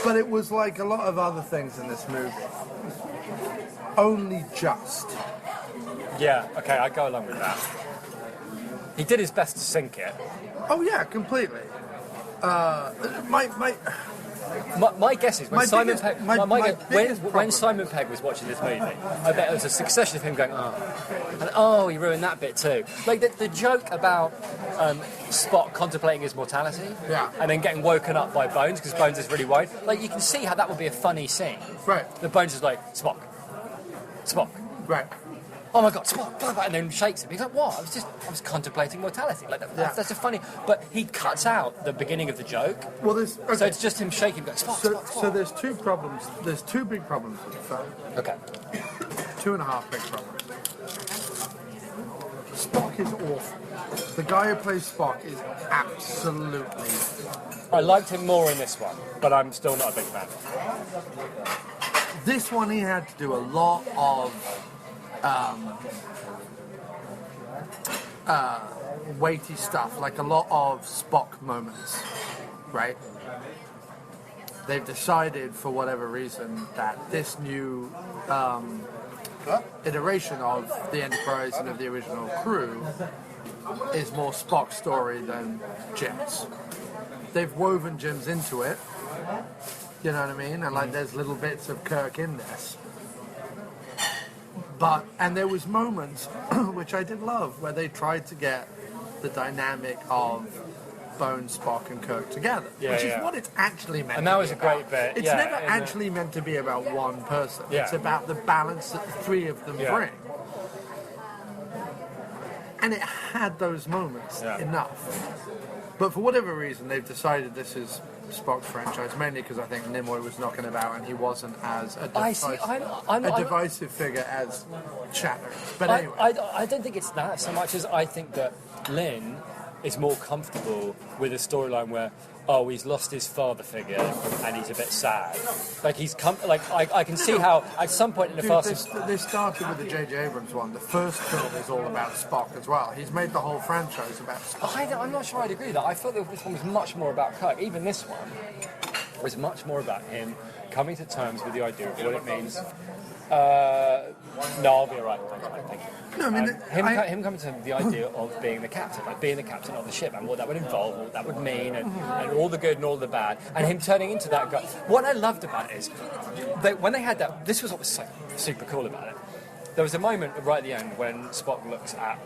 But it was like a lot of other things in this movie. Only just. Yeah, okay, I go along with that. He did his best to sync it. Oh yeah, completely. My guess is when My Simon biggest- Pegg, my biggest when problem- Simon Pegg was watching this movie, I bet it was a succession of him going, he ruined that bit too. Like the joke about Spock contemplating his mortality, Yeah. and then getting woken up by Bones because Bones is really worried. Like, you can see how that would be a funny scene. Right. The Bones is like, Spock, Right. oh my God, Spock, blah, blah, and then shakes him. He's like, what? I was contemplating mortality. Like, that's a funny. But he cuts out the beginning of the joke, Well, there's okay. so it's just him shaking, going, Spock, Spock, Spock. So there's two problems. There's two big problems with the film. Okay. 2.5 big problems. Spock is awful. The guy who plays Spock is absolutely. I liked him more in this one, but I'm still not a big fan. This one he had to do a lot of weighty stuff, like a lot of Spock moments, right? They've decided, for whatever reason, that this new iteration of the Enterprise and of the original crew is more Spock's story than Jim's. They've woven Jim's into it, you know what I mean? And like there's little bits of Kirk in this. And there was moments, which I did love, where they tried to get the dynamic of Bones, Spock and Kirk together, which is what it's actually meant to be. And that was a about. great bit. It's never actually meant to be about one person. Yeah. It's about the balance that the three of them bring. And it had those moments enough. But for whatever reason, they've decided this is Spock's franchise, mainly because I think Nimoy was knocking about and he wasn't as a divisive figure as Shatner. But anyway. I don't think it's that so much as I think that Lynn is more comfortable with a storyline where, he's lost his father figure and he's a bit sad. Like, I can see how at some point in the They started with the J.J. Abrams one. The first film is all about Spock as well. He's made the whole franchise about Spock. I'm not sure I'd agree with that. I thought that this one was much more about Kirk. Even this one was much more about him coming to terms with the idea of what it means. No, I'll be alright. Thank you. No, I mean, him coming to the idea of being the captain, like being the captain of the ship, and what that would involve, what that would mean, and all the good and all the bad, and him turning into that guy. What I loved about it is, when they had that, this was what was so super cool about it. There was a moment right at the end when Spock looks at.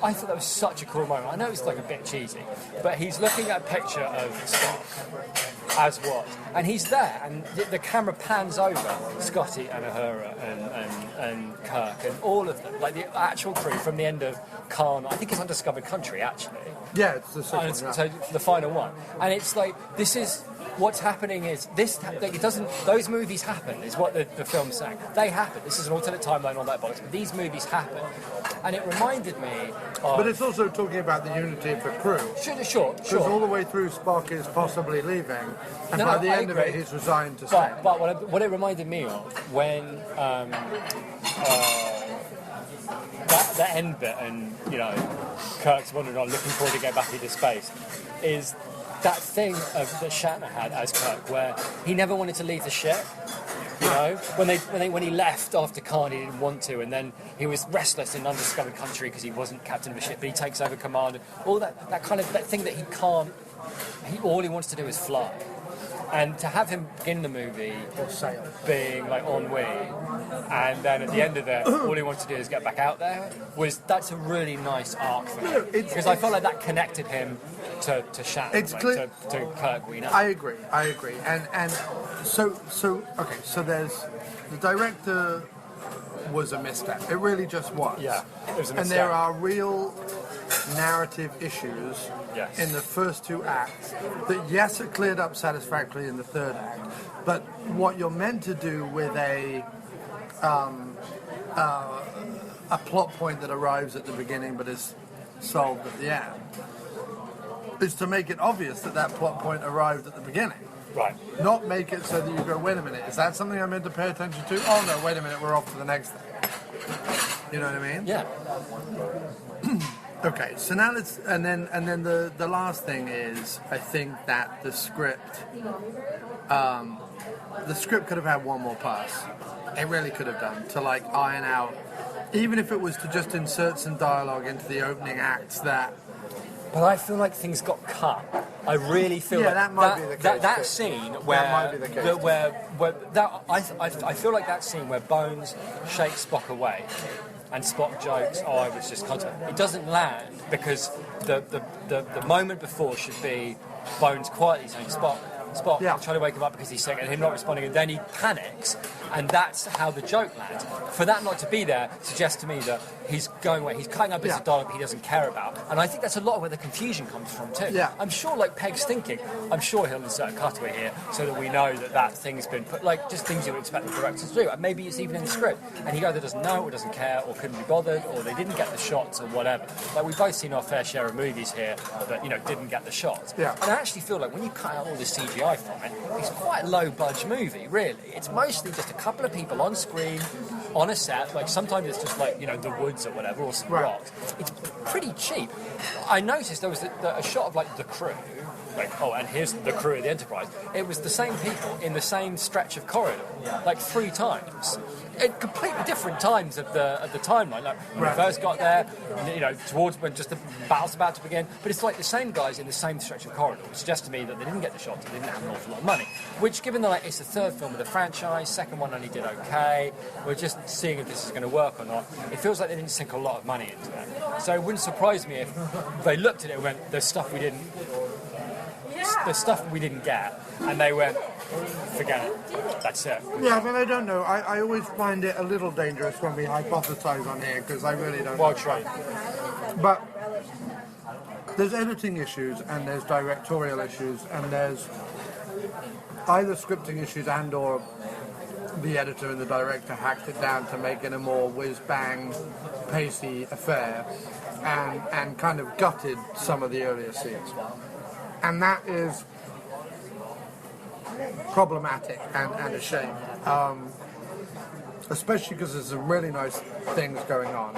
I thought that was such a cool moment. I know it's like a bit cheesy, but he's looking at a picture of Spock as what, and he's there, and the camera pans over Scotty and Uhura and Kirk and all of them, like the actual crew from the end of Khan. I think it's Undiscovered Country actually. Yeah, it's the second one. So the final one, and it's like this is. What's happening is this. Like, it doesn't. Those movies happen. Is what the film's saying. They happen. This is an alternate timeline on that box. But these movies happen, and it reminded me. But it's also talking about the unity of the crew. Sure. Because all the way through, Spock is possibly leaving, and by the end of it, he's resigned to stay. But what it reminded me of when that end bit, and Kirk's wandering on, looking forward to get back into space, is that thing that Shatner had as Kirk, where he never wanted to leave the ship. When he left after Khan, he didn't want to, and then he was restless in undiscovered country because he wasn't captain of a ship. But he takes over command. All that kind of that thing that he can't. All he wants to do is fly. And to have him in the movie being like ennui, and then at the end of it, all he wants to do is get back out there, that's a really nice arc for him. Because I felt like that connected him to Shatner, to Kirk Wiener. I agree. And so there's the director was a misstep. It really just was. Yeah, it was a misstep. And there are real narrative issues Yes. in the first two acts that, yes, are cleared up satisfactorily in the third act. But what you're meant to do with a plot point that arrives at the beginning but is solved at the end is to make it obvious that plot point arrived at the beginning. Right. Not make it so that you go, wait a minute, is that something I'm meant to pay attention to? Oh no, wait a minute, we're off to the next thing. You know what I mean? Yeah. Okay, so now let's, and then the last thing is, I think that the script could have had one more pass. It really could have done, to like iron out, even if it was to just insert some dialogue into the opening acts that. But I feel like things got cut. I really feel like that might be the case. That scene where that might be the case. I feel like that scene where Bones shakes Spock away, and Spock jokes, "Oh, I was just content." It doesn't land because the moment before should be Bones quietly saying, "Spock, trying to wake him up because he's sick," and him not responding, and then he panics, and that's how the joke lands. For that not to be there suggests to me that he's going away, he's cutting up bits of dialogue he doesn't care about, and I think that's a lot of where the confusion comes from too. Yeah. I'm sure, like Peg's thinking, I'm sure he'll insert a cutaway here so that we know that thing's been put, like just things you would expect the directors to do, and maybe it's even in the script, and he either doesn't know or doesn't care or couldn't be bothered or they didn't get the shots or whatever. Like we've both seen our fair share of movies here that didn't get the shots. Yeah. And I actually feel like when you cut out all this CGI from it, it's quite a low budge movie, really. It's mostly just a couple of people on screen, on a set, like sometimes it's just like, the woods or whatever, or some rocks. It's pretty cheap. I noticed there was a shot of like the crew, like, oh, and here's the crew of the Enterprise. It was the same people in the same stretch of corridor, like 3 times. At completely different times of the timeline. Like when we first got there, towards when just the battle's about to begin. But it's like the same guys in the same stretch of corridor, which suggests to me that they didn't get the shots, they didn't have an awful lot of money. Which, given that it's the third film of the franchise, second one only did okay, we're just seeing if this is going to work or not. It feels like they didn't sink a lot of money into it. So it wouldn't surprise me if they looked at it and went, there's stuff we didn't get, and they went, forget it, that's it. Yeah, but I don't know. I always find it a little dangerous when we hypothesize on here, because I really don't know. Well tried. But there's editing issues, and there's directorial issues, and there's either scripting issues and or the editor and the director hacked it down to make it a more whiz-bang, pacey affair, and kind of gutted some of the earlier scenes. And that is problematic and a shame, especially because there's some really nice things going on.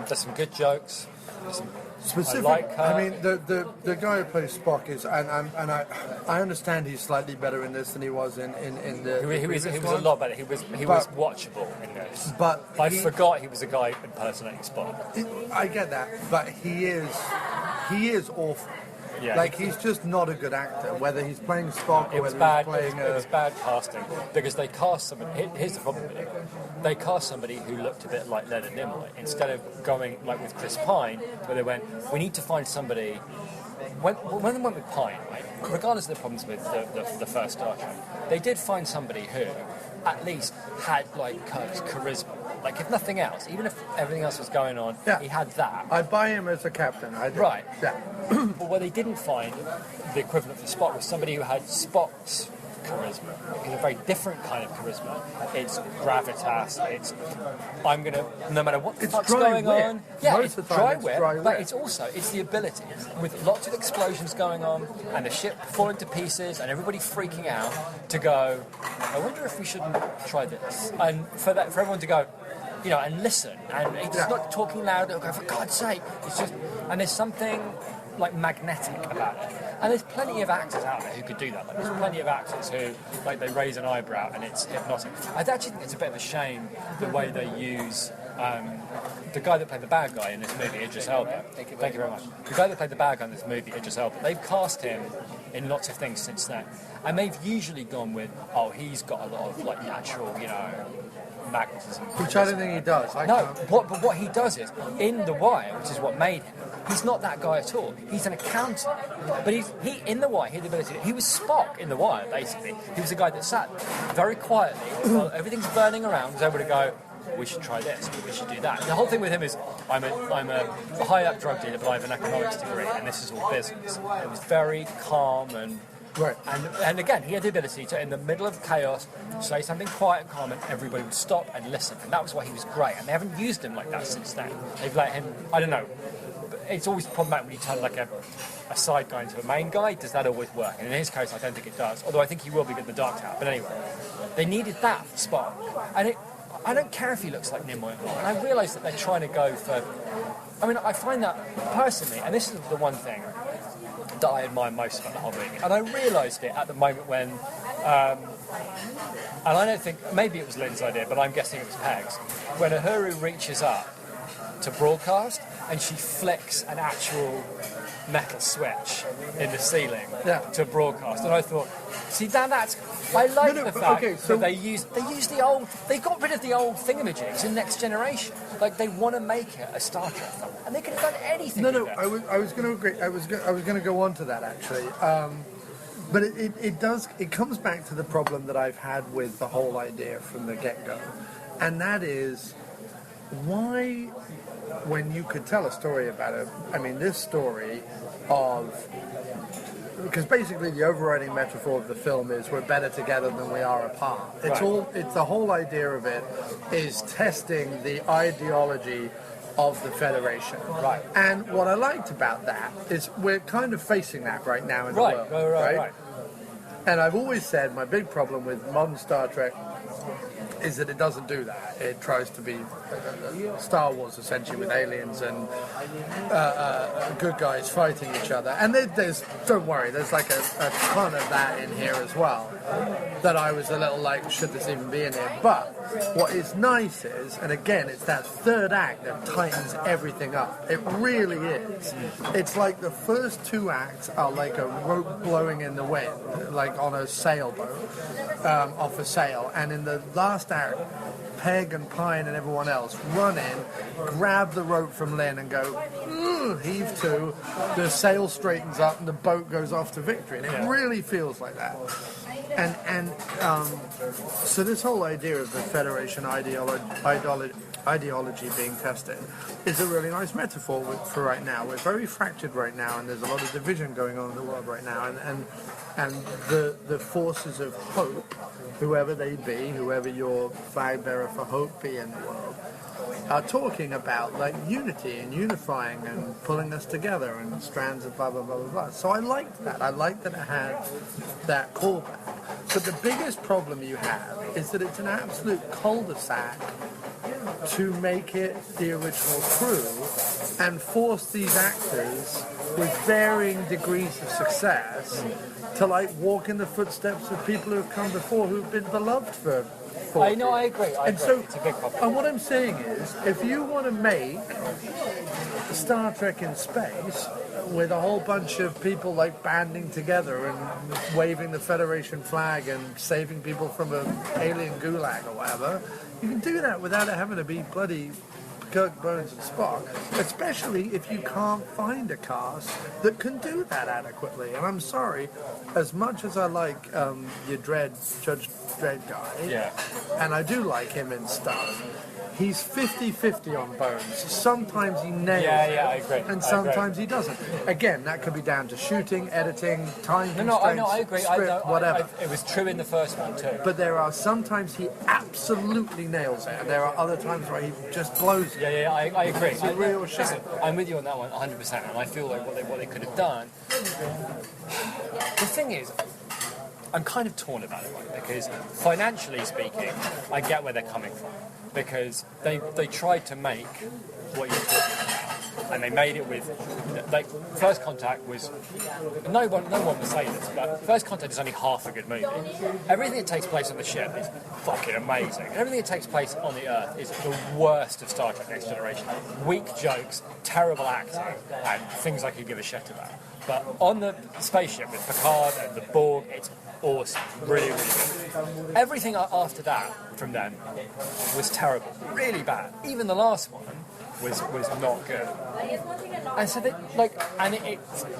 There's some good jokes. Specific. I mean, the guy who plays Spock is, and I understand he's slightly better in this than he was in the. He was a lot better. He was watchable in this. But I forgot he was a guy impersonating Spock. I get that, but he is awful. Yeah, like he's just not a good actor, whether he's playing Spock or whether he's playing It was bad casting because they cast somebody. Here's the problem with it: they cast somebody who looked a bit like Leonard Nimoy instead of going like with Chris Pine, where they went, we need to find somebody. When they went with Pine, right, regardless of the problems with the first Star Trek, they did find somebody who at least had like Kirk's charisma. Like if nothing else, even if everything else was going on, he had that. I buy him as a captain. Right. Yeah. But what they didn't find, the equivalent for Spock, was somebody who had Spock's charisma. It's a very different kind of charisma. It's gravitas. It's I'm gonna, no matter what the fuck's going on. Yeah, Most it's of the time dry it's dry wit, but wit. it's also the ability with lots of explosions going on and the ship falling to pieces and everybody freaking out to go, I wonder if we shouldn't try this, and for everyone to go, and listen. And he's not talking loud. He'll go, for God's sake. It's just, and there's something like magnetic about it. And there's plenty of actors out there who could do that. Like, there's plenty of actors who, like, they raise an eyebrow and it's hypnotic. I actually think it's a bit of a shame the way they use the guy that played the bad guy in this movie, Idris Elba. Thank you very much. The guy that played the bad guy in this movie, Idris Elba, they've cast him in lots of things since then. And they've usually gone with, he's got a lot of, like, natural, magnetism. Which I don't think he does. But what he does is, in The Wire, which is what made him, he's not that guy at all. He's an accountant. But he in The Wire, he had the ability, he was Spock in The Wire, basically. He was a guy that sat very quietly, while everything's burning around, was able to go, we should try this, we should do that. The whole thing with him is, I'm a high-up drug dealer, but I have an economics degree, and this is all business. It was very calm and... Right. And again, he had the ability to, in the middle of chaos, say something quiet and calm, and everybody would stop and listen. And that was why he was great. And they haven't used him like that since then. They've let him, I don't know, it's always problematic when you turn like a side guy into a main guy. Does that always work? And in his case, I don't think it does. Although I think he will be good in the Dark Tower. But anyway, they needed that spark. And I don't care if he looks like Nimoy or not. And I realise that they're trying to go for... I mean, I find that, personally, and this is the one thing that I admire most about the whole movie. And I realised it at the moment when... and I don't think... Maybe it was Lynn's idea, but I'm guessing it was Peg's. When Uhuru reaches up to broadcast, and she flicks an actual metal switch in the ceiling to broadcast. And I thought, see, that's... I like the fact that they use the old... They got rid of the old thingamajigs in Next Generation. Like, they want to make it a Star Trek film. And they could have done anything with it. I was going to agree. I was going to go on to that, actually. But it comes back to the problem that I've had with the whole idea from the get-go. And that is, why, when you could tell a story about it, I mean, this story of... Because basically the overriding metaphor of the film is we're better together than we are apart. It's the whole idea of it is testing the ideology of the Federation. Right. And what I liked about that is we're kind of facing that right now in the world. Right. And I've always said my big problem with modern Star Trek is that it doesn't do that. It tries to be Star Wars, essentially, with aliens and good guys fighting each other. And there's don't worry, there's like a ton of that in here as well, that I was a little like, should this even be in here? But what is nice is, and again, it's that third act that tightens everything up. It really is. It's like the first two acts are like a rope blowing in the wind, like on a sailboat, off a sail. And in the last act, Peg and Pine and everyone else run in, grab the rope from Lynn and go, heave to, the sail straightens up and the boat goes off to victory. And it really feels like that. And so this whole idea of the Federation ideology being tested is a really nice metaphor for right now. We're very fractured right now, and there's a lot of division going on in the world right now. And the forces of hope, whoever they be, whoever your flag bearer for hope be in the world, are talking about like unity and unifying and pulling us together and strands of blah blah blah blah blah. So I liked that. I liked that it had that callback. But the biggest problem you have is that it's an absolute cul-de-sac to make it the original crew and force these actors with varying degrees of success to like walk in the footsteps of people who have come before who've been beloved for 40. I know, I agree. So, it's a big problem. And what I'm saying is, if you want to make Star Trek in space with a whole bunch of people like banding together and waving the Federation flag and saving people from an alien gulag or whatever, you can do that without it having to be bloody Kirk, Burns and Spock, especially if you can't find a cast that can do that adequately. And I'm sorry, as much as I like your Judge Dredd guy, and I do like him in stuff, he's 50-50 on Bones. Sometimes he nails it, I agree. and sometimes he doesn't. Again, that could be down to shooting, editing, time constraints, I agree. script, whatever. It was true in the first one too. But there are sometimes he absolutely nails it, and there are other times where he just blows it. I agree. It's a real shame. Listen, I'm with you on that one 100%, and I feel like what they could have done. The thing is, I'm kind of torn about it, right? Because financially speaking, I get where they're coming from. because they tried to make what you're talking about. And they made it with, like, First Contact was, no one would say this, but First Contact is only half a good movie. Everything that takes place on the ship is fucking amazing. Everything that takes place on the Earth is the worst of Star Trek Next Generation. Weak jokes, terrible acting, and things I could give a shit about. But on the spaceship with Picard and the Borg, it's awesome. Really, really good. Everything after that from them was terrible. Really bad. Even the last one was not good. And so it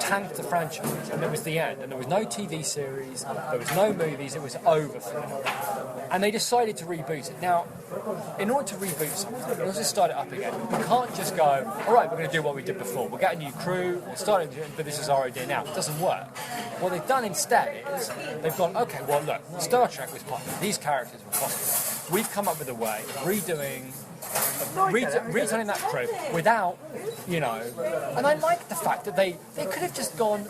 tanked the franchise, and it was the end. And there was no TV series, there was no movies, it was over for them. And they decided to reboot it. Now, in order to reboot something, in order to start it up again, you can't just go, all right, we're going to do what we did before. We'll get a new crew, we'll start it, but this is our idea now. It doesn't work. What they've done instead is, they've gone, okay, well, look, Star Trek was popular, these characters were popular. We've come up with a way of retelling that crew without, and I like the fact that they could have just gone,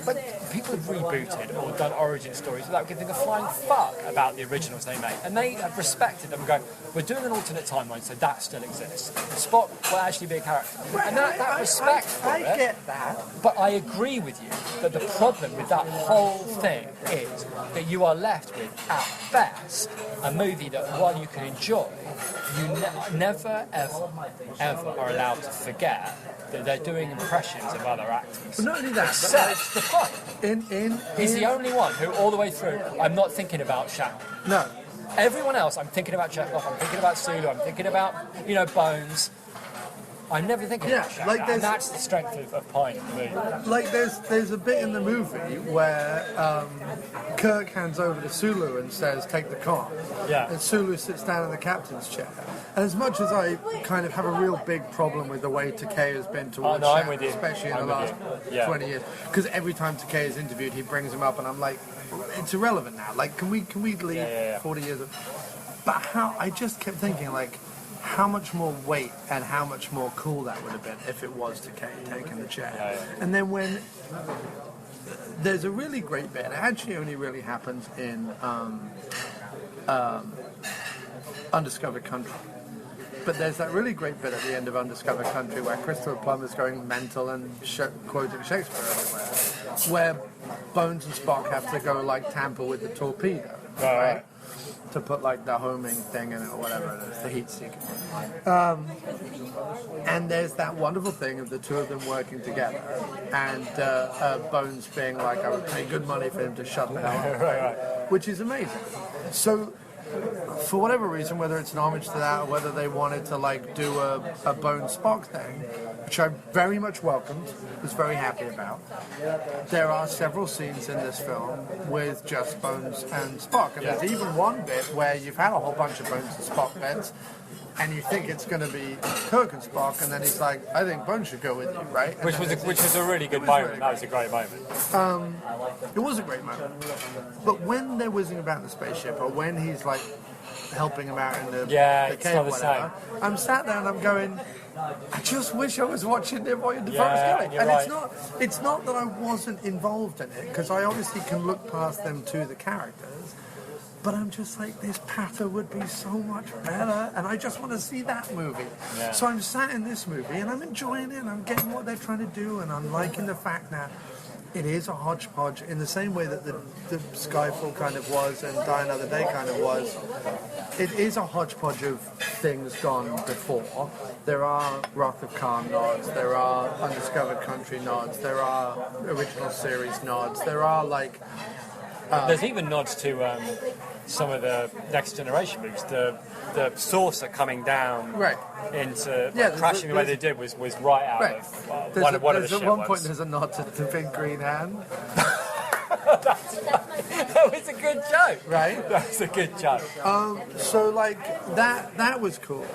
but people have rebooted or done origin stories without giving a flying fuck about the originals they made, and they have respected them, going, we're doing an alternate timeline, so that still exists. Spock will actually be a character, and that respect for it. I get that, but I agree with you that the problem with that whole thing is that you are left with, at best, a movie that, while you can enjoy, you never, ever are allowed to forget that they're doing impressions of other actors. But not only that, except the fuck. He's the only one who, all the way through, I'm not thinking about Shatner. No. Everyone else, I'm thinking about Chekhov, I'm thinking about Sulu, I'm thinking about, Bones. I'm never thinking about Shatner, and that's the strength of Pine in the movie. Like, there's a bit in the movie where Kirk hands over to Sulu and says, take the comm. Yeah. And Sulu sits down in the captain's chair. And as much as I kind of have a real big problem with the way Takei has been towards Shatner, especially in the last 20 years, because every time Takei is interviewed, he brings him up, and I'm like, it's irrelevant now. Like, can we leave 40 years of... But I just kept thinking, like, how much more weight and how much more cool that would have been if it was Takei taking the chair. And then when there's a really great bit, it actually only really happens in Undiscovered Country. But there's that really great bit at the end of Undiscovered Country where Christopher Plummer's going mental and quoting Shakespeare everywhere, where Bones and Spock have to go, like, tamper with the torpedo, right? To put, like, the homing thing in it or whatever it is, the heat seeker. And there's that wonderful thing of the two of them working together, and Bones being like, I would pay good money for him to shut the hell up, which is amazing. So, for whatever reason, whether it's an homage to that or whether they wanted to, like, do a Bones Spock thing, which I very much welcomed, was very happy about, there are several scenes in this film with just Bones and Spock. And there's even one bit where you've had a whole bunch of Bones and Spock bits, and you think it's going to be Kirk and Spock, and then he's like, I think Bones should go with you, right? And which was a really good moment. Really, that was a great moment. It was a great moment. But when they're whizzing about in the spaceship, or when he's, like, helping him out in the cave or whatever, I'm sat there and I'm going, I just wish I was watching Dear Boy and DeForest Gillick. And right. it's not that I wasn't involved in it, because I obviously can look past them to the characters, but I'm just like, this patter would be so much better, and I just want to see that movie. Yeah. So I'm sat in this movie, and I'm enjoying it, and I'm getting what they're trying to do, and I'm liking the fact that it is a hodgepodge in the same way that the Skyfall kind of was and Die Another Day kind of was. It is a hodgepodge of things gone before. There are Wrath of Khan nods, there are Undiscovered Country nods, there are original series nods, there are, like... There's even nods to some of the Next Generation movies. The saucer coming down into crashing the way they did was right out of one of the shit At one ones. point there's a nod to the Big Green Hand. That was a good joke. Right? That was a good joke. So, like, that was cool,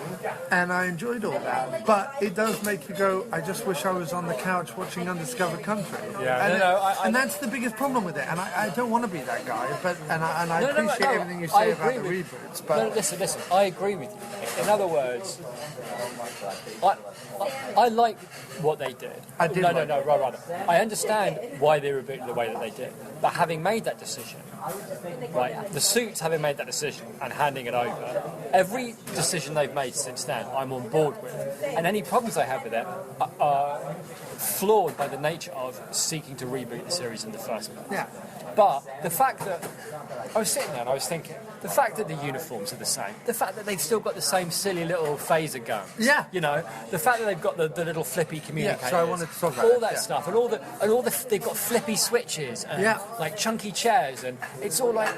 and I enjoyed all that, but it does make you go, I just wish I was on the couch watching Undiscovered Country. Yeah, and that's the biggest problem with it, and I don't want to be that guy, but I appreciate everything you say about the reboots. But no, listen, I agree with you. In other words, I like what they did. I did. Rather. I understand why they rebooted the way that they did. But having made that decision, decision. Right, the suits having made that decision and handing it over, every decision they've made since then, I'm on board with, and any problems I have with it are flawed by the nature of seeking to reboot the series in the first place. Yeah. But the fact that I was sitting there and I was thinking, the fact that the uniforms are the same, the fact that they've still got the same silly little phaser guns, Yeah. you know, the fact that they've got the little flippy communicators, so I wanted to talk about all it, that yeah. stuff, and all the they've got flippy switches and Yeah. like chunky chairs, and it's all like,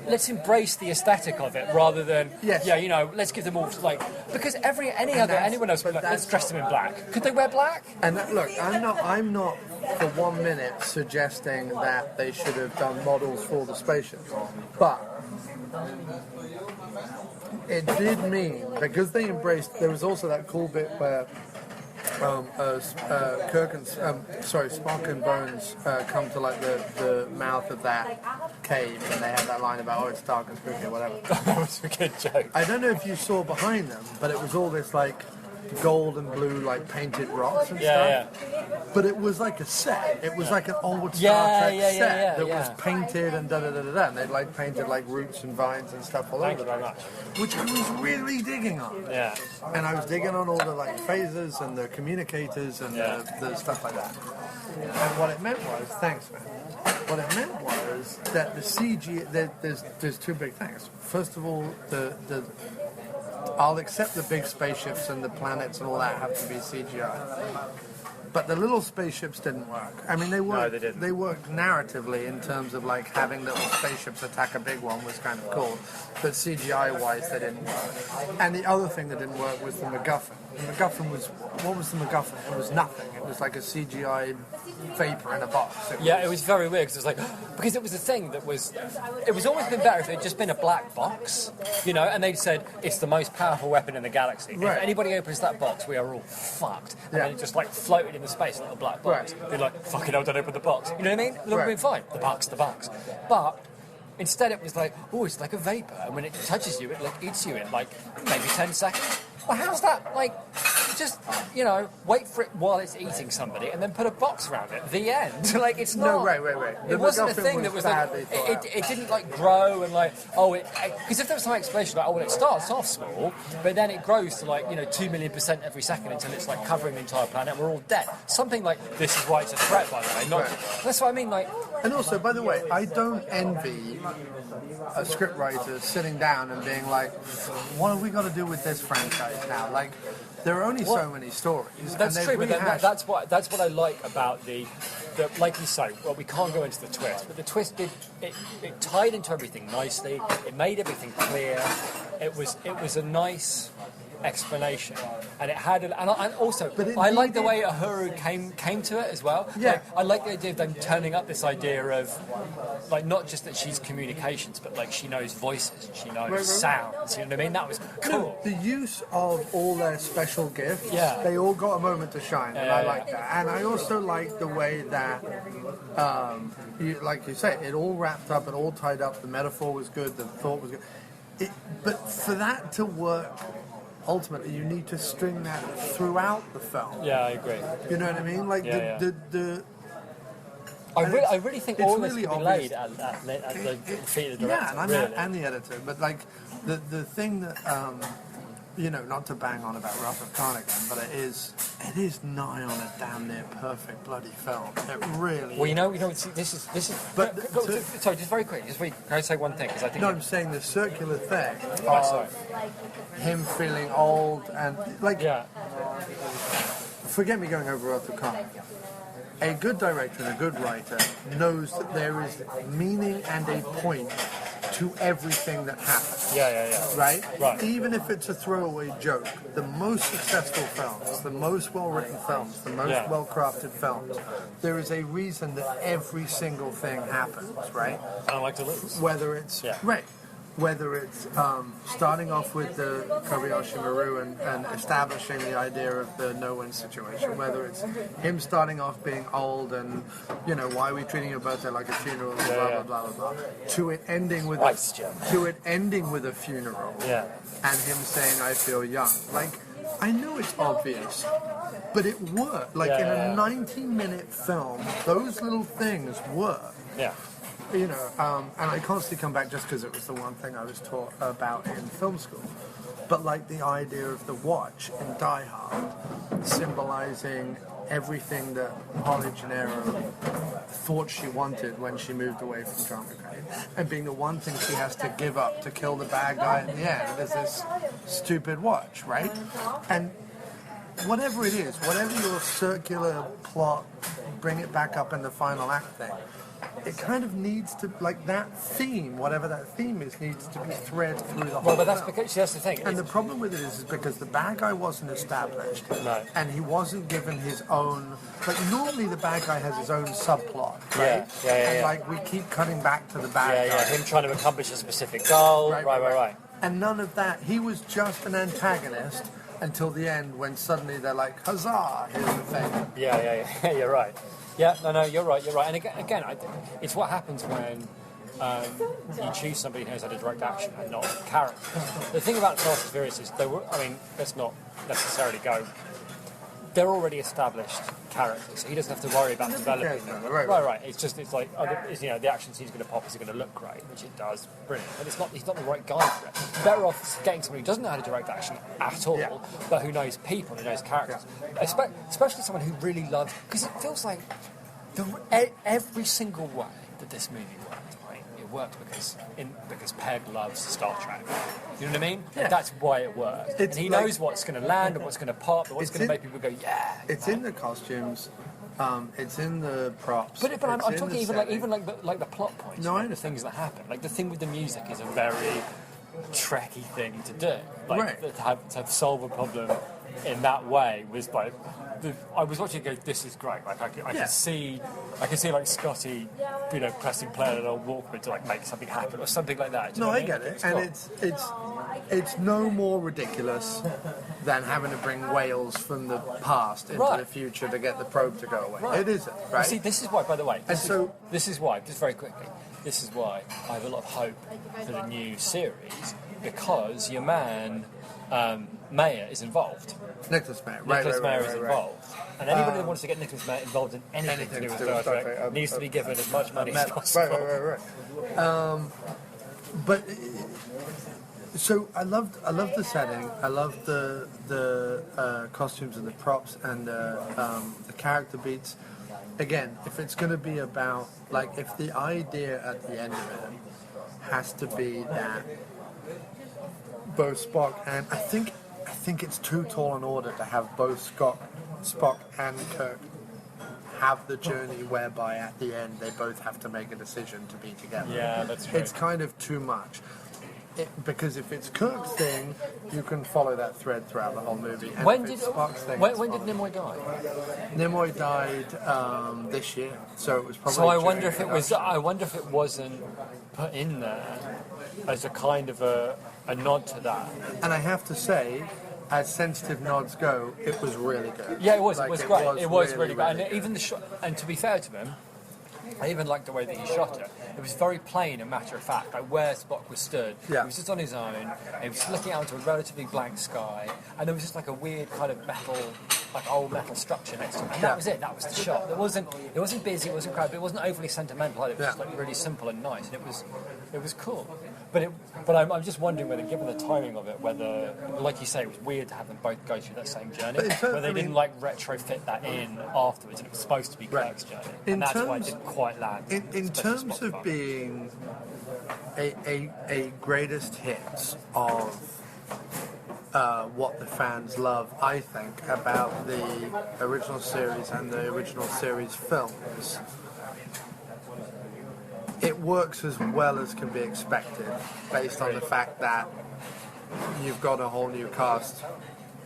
let's embrace the aesthetic of it rather than Yes. yeah, you know, let's give them all like, because anyone else would like, let's dress them in black. Could they wear black? And look, I'm not for 1 minute suggesting that they should have done models for the spaceships, but it did mean, because they embraced, there was also that cool bit where Spock and Bones come to like the mouth of that cave, and they have that line about, oh, it's dark and spooky or whatever. That was a good joke. I don't know if you saw behind them, but it was all this like gold and blue like painted rocks and stuff. Yeah. But it was like a set. It was like an old Star Yeah, Trek yeah, set that yeah. was painted and da-da-da-da-da. And they'd like painted like roots and vines and stuff all Thank over you very the much. place. Which I was really digging on. Yeah. And I was digging on all the like phasers and the communicators and the stuff like that. And what it meant was, thanks man, what it meant was that the CG, there's two big things. First of all, I'll accept the big spaceships and the planets and all that have to be CGI. But the little spaceships didn't work. I mean, they worked. No, they didn't. They worked narratively in terms of like having little spaceships attack a big one was kind of cool. But CGI-wise, they didn't work. And the other thing that didn't work was the MacGuffin. The MacGuffin was, what was the MacGuffin? It was nothing. It was like a CGI vapor in a box. It was very weird because it was like, because it was a thing that was, it was always been better if it had just been a black box, you know, and they'd said it's the most powerful weapon in the galaxy. Right. If anybody opens that box, we are all fucked. And Yeah. then it just like floated in the space in a little black box. Right. They're like, fucking hell, don't open the box. You know what I mean? It would have Right. been fine. The box. But instead it was like, oh, it's like a vapor, and when it touches you, it like eats you in like maybe 10 seconds. Well, how's that? Like, just, you know, wait for it while it's eating somebody and then put a box around it. The end. Like, it's not... No, wait. The It wasn't a MacGuffin thing that was like... badly thought out. It didn't, like, grow and, like, because if there was some explanation, like, oh, well, it starts off small, but then it grows to, like, you know, 2 million% every second until it's, like, covering the entire planet and we're all dead. Something like, this is why it's a threat, by the way. Not, Right. That's what I mean, like... And also, by the way, I don't envy a scriptwriter sitting down and being like, what have we got to do with this franchise now? Like, there are only so many stories. That's and true, but rehashed- that's what I like about the like you say. Well, we can't go into the twist, but the twist did it tied into everything nicely. It made everything clear. It was a nice explanation, and it had and also But it I like the needed- way Uhuru came to it as well. Yeah. Like, I like the idea of them turning up this idea of like not just that she's communications, but like she knows voices and she knows Right. sounds. You know what I mean? That was cool. The use of all their special gifts, Yeah. they all got a moment to shine, and I Yeah. like that. And I also like the way that, like you say, it all wrapped up, it all tied up, the metaphor was good, the thought was good. But for that to work, ultimately, you need to string that throughout the film. Yeah, I agree. You know what I mean? Like, Yeah, the I really think it's all this really could be obvious. laid at the feet of the Yeah, director. and, really. and the editor. But like the thing that you know, not to bang on about Wrath of Khan again, but it is nigh on a damn near perfect bloody film. It really. Well, you know, see, this is. But sorry, just very quick. Can I say one thing? Because I think. No, I'm saying the circular thing Oh, sorry. of him feeling old and like. Yeah. Forget me going over Wrath of Khan. A good director and a good writer knows that there is meaning and a point to everything that happens. Yeah. Right? Right. Even if it's a throwaway joke, the most successful films, the most well-written films, the most Yeah. well-crafted films, there is a reason that every single thing happens, right? I don't like to lose. Whether it's Yeah. right, whether it's starting off with the Kobayashi Maru and establishing the idea of the no-win situation, whether it's him starting off being old and, you know, why are we treating your birthday like a funeral, blah, blah, blah, blah, blah, to it ending with Twice, Jim. a funeral Yeah. and him saying, I feel young. Like, I know it's obvious, but it worked. Like, in a 90-minute film, those little things work. Yeah. and I constantly come back just because it was the one thing I was taught about in film school. But like the idea of the watch in Die Hard symbolizing everything that Holly Gennaro thought she wanted when she moved away from John McClane, and being the one thing she has to give up to kill the bad guy at the end is this stupid watch, right? And whatever it is, whatever your circular plot, bring it back up in the final act thing, it kind of needs to, like that theme, whatever that theme is, needs to be thread through the whole Well, but that's film. because that's the thing. And the problem with it is because the bad guy wasn't established, No. and he wasn't given his own. Like normally, the bad guy has his own subplot, right? Yeah, and like we keep cutting back to the bad guy. him trying to accomplish a specific goal. Right. And none of that. He was just an antagonist until the end, when suddenly they're like, "Huzzah! Here's the thing." Yeah, you're right. Yeah, no, you're right. And again, it's what happens when you choose somebody who knows how to direct action and not character. The thing about Fast and Furious is, let's not necessarily go. They're already established characters, so he doesn't have to worry about developing them. Right. It's like, the action scene's going to pop, is it going to look great, which it does, brilliant. But he's not the right guy for it. Better off getting somebody who doesn't know how to direct action at all, but who knows people, who knows characters. Especially someone who really loves, because it feels like every single way that this movie worked, right? It worked because Peg loves Star Trek. You know what I mean? Yeah. And that's why it works. And he knows what's going to land and what's going to pop and what's going to make people go, yeah. It's in the costumes. It's in the props. But I'm it's in talking the even the plot points. No, I the things that happen. Like the thing with the music is a very Trekky thing to do. Like to have a problem in that way was like. I was watching it go, this is great. Like I can see like Scotty, pressing play on an old Walkman to like make something happen or something like that. Do you know what I get it, and it's no more ridiculous than having to bring whales from the past into the future to get the probe to go away. Right. It isn't, right? Well, see, this is why, by the way. This is why, just very quickly. This is why I have a lot of hope for the new series, because your man Mayer is involved. Nicholas Mayer, Nicholas Mayer is involved. And anybody that wants to get Nicholas Mayer involved in anything to do with Star Trek needs to be given as much money as possible. Right. But so I loved the setting. I loved the costumes and the props and the character beats. Again, if it's going to be about, like, if the idea at the end of it has to be that both Spock and I think it's too tall an order to have both Spock and Kirk have the journey whereby at the end they both have to make a decision to be together. Yeah, that's true. It's kind of too much. Because if it's Kirk's thing, you can follow that thread throughout the whole movie. And when if did it's Spock's thing, when did Nimoy die? Nimoy died this year, so it was probably. So I wonder if it wasn't put in there as a kind of a nod to that. And I have to say, as sensitive nods go, it was really good. Yeah, it was. Like, it was great. It was really good. Really And even the shot. And to be fair to him, I even liked the way that he shot it. It was very plain and matter of fact, like where Spock was stood. Yeah. He was just on his own, and he was looking out into a relatively blank sky, and there was just like a weird kind of metal, like old metal structure next to him. And that was it. That was the shot. It wasn't busy. It wasn't crowded. But it wasn't overly sentimental. It was just like really simple and nice, and it was cool. But I'm just wondering whether, given the timing of it, whether, like you say, it was weird to have them both go through that same journey, whether they didn't like retrofit that in afterwards, and it was supposed to be Kirk's journey, and that's why it didn't quite land. In terms of being a greatest hits of what the fans love, I think, about the original series and the original series films, it works as well as can be expected based on the fact that you've got a whole new cast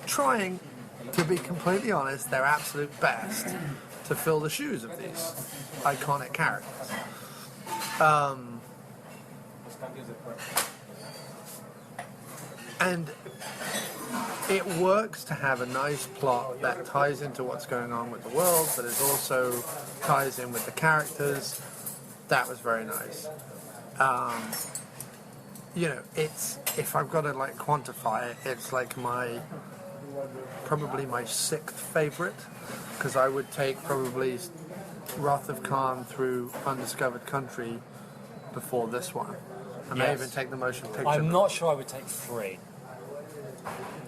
trying, to be completely honest, their absolute best to fill the shoes of these iconic characters. And it works to have a nice plot that ties into what's going on with the world, but it also ties in with the characters. That was very nice. It's, if I've got to like quantify it, it's like probably my sixth favorite, because I would take probably Wrath of Khan through Undiscovered Country before this one. I may Yes. even take the motion picture. I'm not sure I would take 3.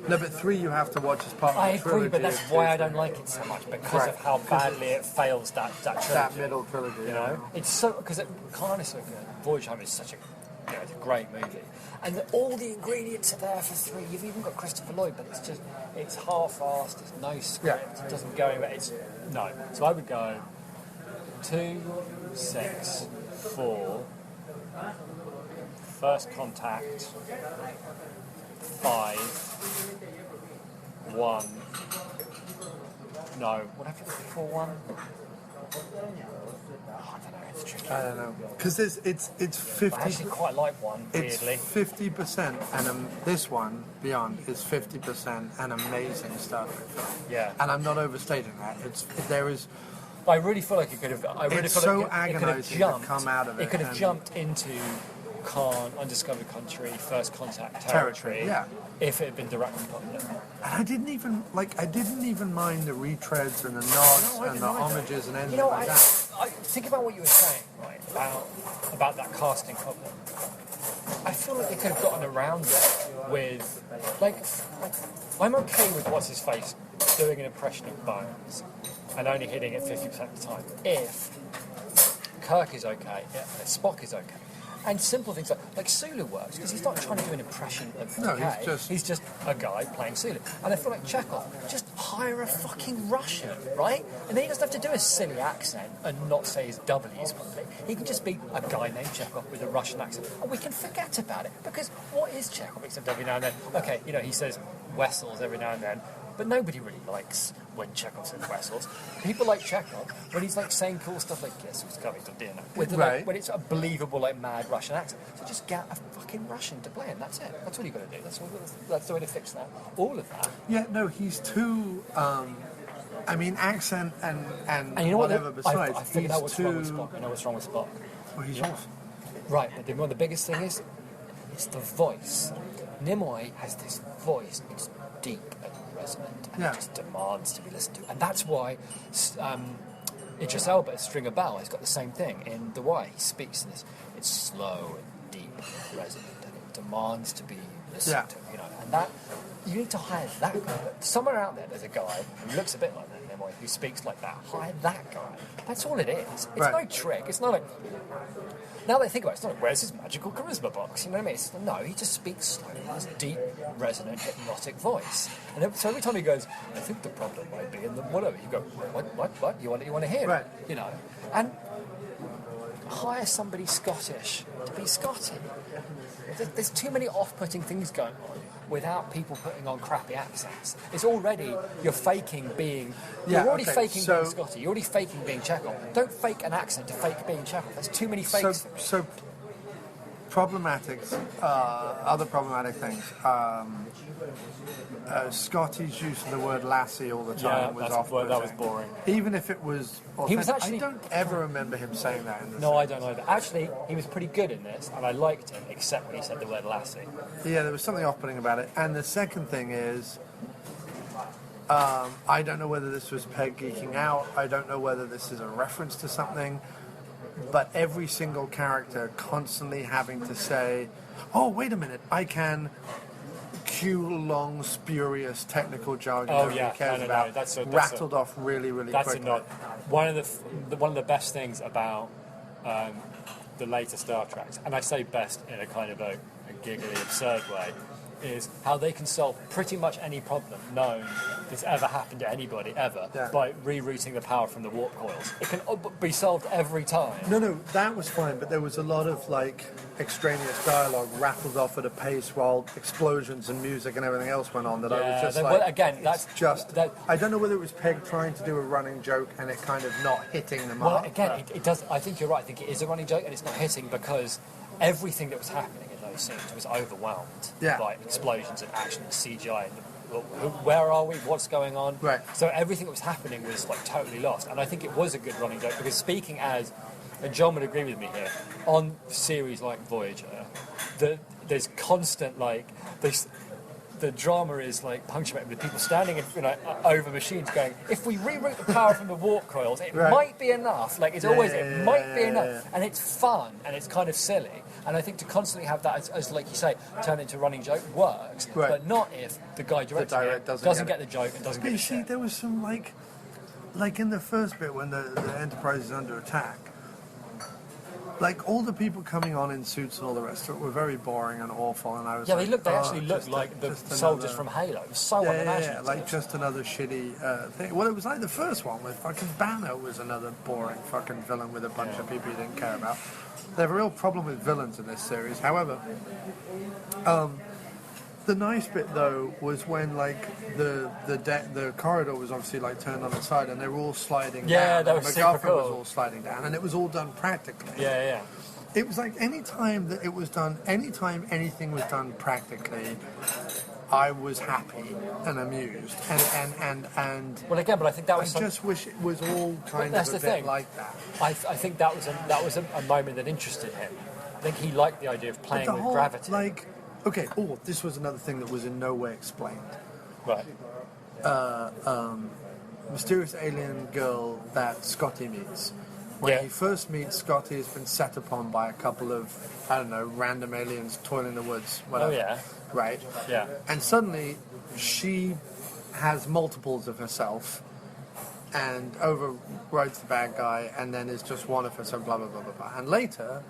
No, but 3 you have to watch as part of I the agree, trilogy. but that's of why I two, don't three. like it so much, because Right. of how badly it fails that trilogy. That middle trilogy. You know, it's so because Khan is so good. Voyage Home is such a, it's a great movie, and all the ingredients are there for 3. You've even got Christopher Lloyd, but it's half-assed. There's no script. It doesn't go anywhere. No. So I would go 2, 6, 4, First Contact, 5, 1. No, what happened before 1? I don't know, it's tricky. I don't know. Because it's 50... I actually quite like 1, It's weirdly. 50%, and this one, Beyond, is 50% and amazing stuff. Yeah. And I'm not overstating that. There is... I really feel like it could have. I really It's feel so like it could have agonising to jumped. come out of it could have and- jumped into Khan, Undiscovered Country, First Contact territory. Yeah. If it had been directly popular. And I didn't even mind the retreads and the nods No, I and didn't the either. homages and anything You know, like that. I think about what you were saying, right, about that casting problem. I feel like they could have gotten around it with, like I'm okay with what's his face doing an impression of Bones and only hitting it 50% of the time if Kirk is okay, and Spock is okay. And simple things like Sulu works because he's not trying to do an impression of No, Decay. He's just a guy playing Sulu. And I feel like Chekhov, just hire a fucking Russian, right? And then he doesn't have to do a silly accent and not say his W's properly. He can just be a guy named Chekhov with a Russian accent. And we can forget about it because what is Chekhov except every now and then? Okay, he says Wessels every now and then. But nobody really likes when Chekhov says Wessels. People like Chekhov when he's like saying cool stuff like "Guess who's coming to dinner," with Right. when it's a believable like mad Russian accent. So just get a fucking Russian to play him. That's it. That's what you got to do. That's the way to fix that. All of that. Yeah, no, he's too... accent and And you know whatever what? besides. I figured he's out what's too... wrong with Spock. You know what's wrong with Spock? Well, he's off. Right, but then one of the biggest thing is, it's the voice. Nimoy has this voice. It's deep and resonant, and Yeah. it just demands to be listened to. And that's why Idris Elba, as Stringer Bell, has got the same thing in The Wire. He speaks in this. It's slow and deep and resonant, and it demands to be listened to. And that you need to hire that guy. But somewhere out there, there's a guy who looks a bit like that, Nimoy, who speaks like that. Hire that guy. That's all it is. It's Right. no trick. It's not like. Now that I think about it, it's not like, where's his magical charisma box? You know what I mean? No, he just speaks slowly with this deep, resonant, hypnotic voice. And so every time he goes, I think the problem might be in the whatever, you go, what? You want to hear Right. it? And hire somebody Scottish to be Scotty. There's too many off-putting things going on without people putting on crappy accents. It's already, you're faking being... Yeah, you're already okay, faking so- being Scotty. You're already faking being Chekhov. Don't fake an accent to fake being Chekhov. There's too many fakes. So problematics, other problematic things. Scotty's use of the word lassie all the time was off. that was boring. Even if it was authentic. He was actually- I don't ever remember him saying that in the No, I don't know that. Actually, he was pretty good in this, and I liked him, except when he said the word lassie. Yeah, there was something off-putting about it. And the second thing is, I don't know whether this was Peg geeking out. I don't know whether this is a reference to something. But every single character constantly having to say, oh, wait a minute, I can cue long, spurious technical jargon Oh, nobody yeah. cares No. about, That's rattled off really, really That's quickly. not one of the best things about the later Star Treks, and I say best in a kind of a giggly, absurd way, is how they can solve pretty much any problem known that's ever happened to anybody ever by rerouting the power from the warp coils. It can be solved every time. No, that was fine, but there was a lot of extraneous dialogue rattled off at a pace while explosions and music and everything else went on that I was just I don't know whether it was Peg trying to do a running joke and it kind of not hitting the mark. Well, again, it does. I think you're right. I think it is a running joke, and it's not hitting because everything that was happening in those scenes was overwhelmed by explosions and action and CGI. Where are we? What's going on? Right. So everything that was happening was totally lost, and I think it was a good running joke because speaking as, and John would agree with me here, on series like Voyager, there's constant the drama is like punctuated with people standing over machines going, if we reroute the power from the warp coils, it might be enough. Like, it's always, it might be enough. And it's fun, and it's kind of silly. And I think to constantly have that, as like you say, turn into a running joke works, but not if the guy directing it doesn't get the joke and doesn't get the shit. There was some, like in the first bit when the Enterprise is under attack, like, all the people coming on in suits and all the rest of it were very boring and awful, and I was they actually looked like the soldiers from Halo. It was so unimaginable. Like just another shitty thing. Well, it was like the first one with fucking Banner was another boring fucking villain with a bunch of people you didn't care about. They have a real problem with villains in this series. However, the nice bit though was when like the corridor was obviously like turned on its side and they were all sliding down. Yeah, that was super cool. was all sliding down, and it was all done practically. Yeah. It was like any time anything was done practically, I was happy and amused, and well, again, but I think that was. I just wish it was all kind of a bit like that. I think that was a moment that interested him. I think he liked the idea of playing with gravity. Like, okay, this was another thing that was in no way explained. Right. Mysterious alien girl that Scotty meets. When he first meets Scotty, has been set upon by a couple of, I don't know, random aliens toiling in the woods, whatever. Oh, yeah. Right? Yeah. And suddenly, she has multiples of herself and overrides the bad guy and then is just one of herself, blah, blah, blah, blah, blah. And later,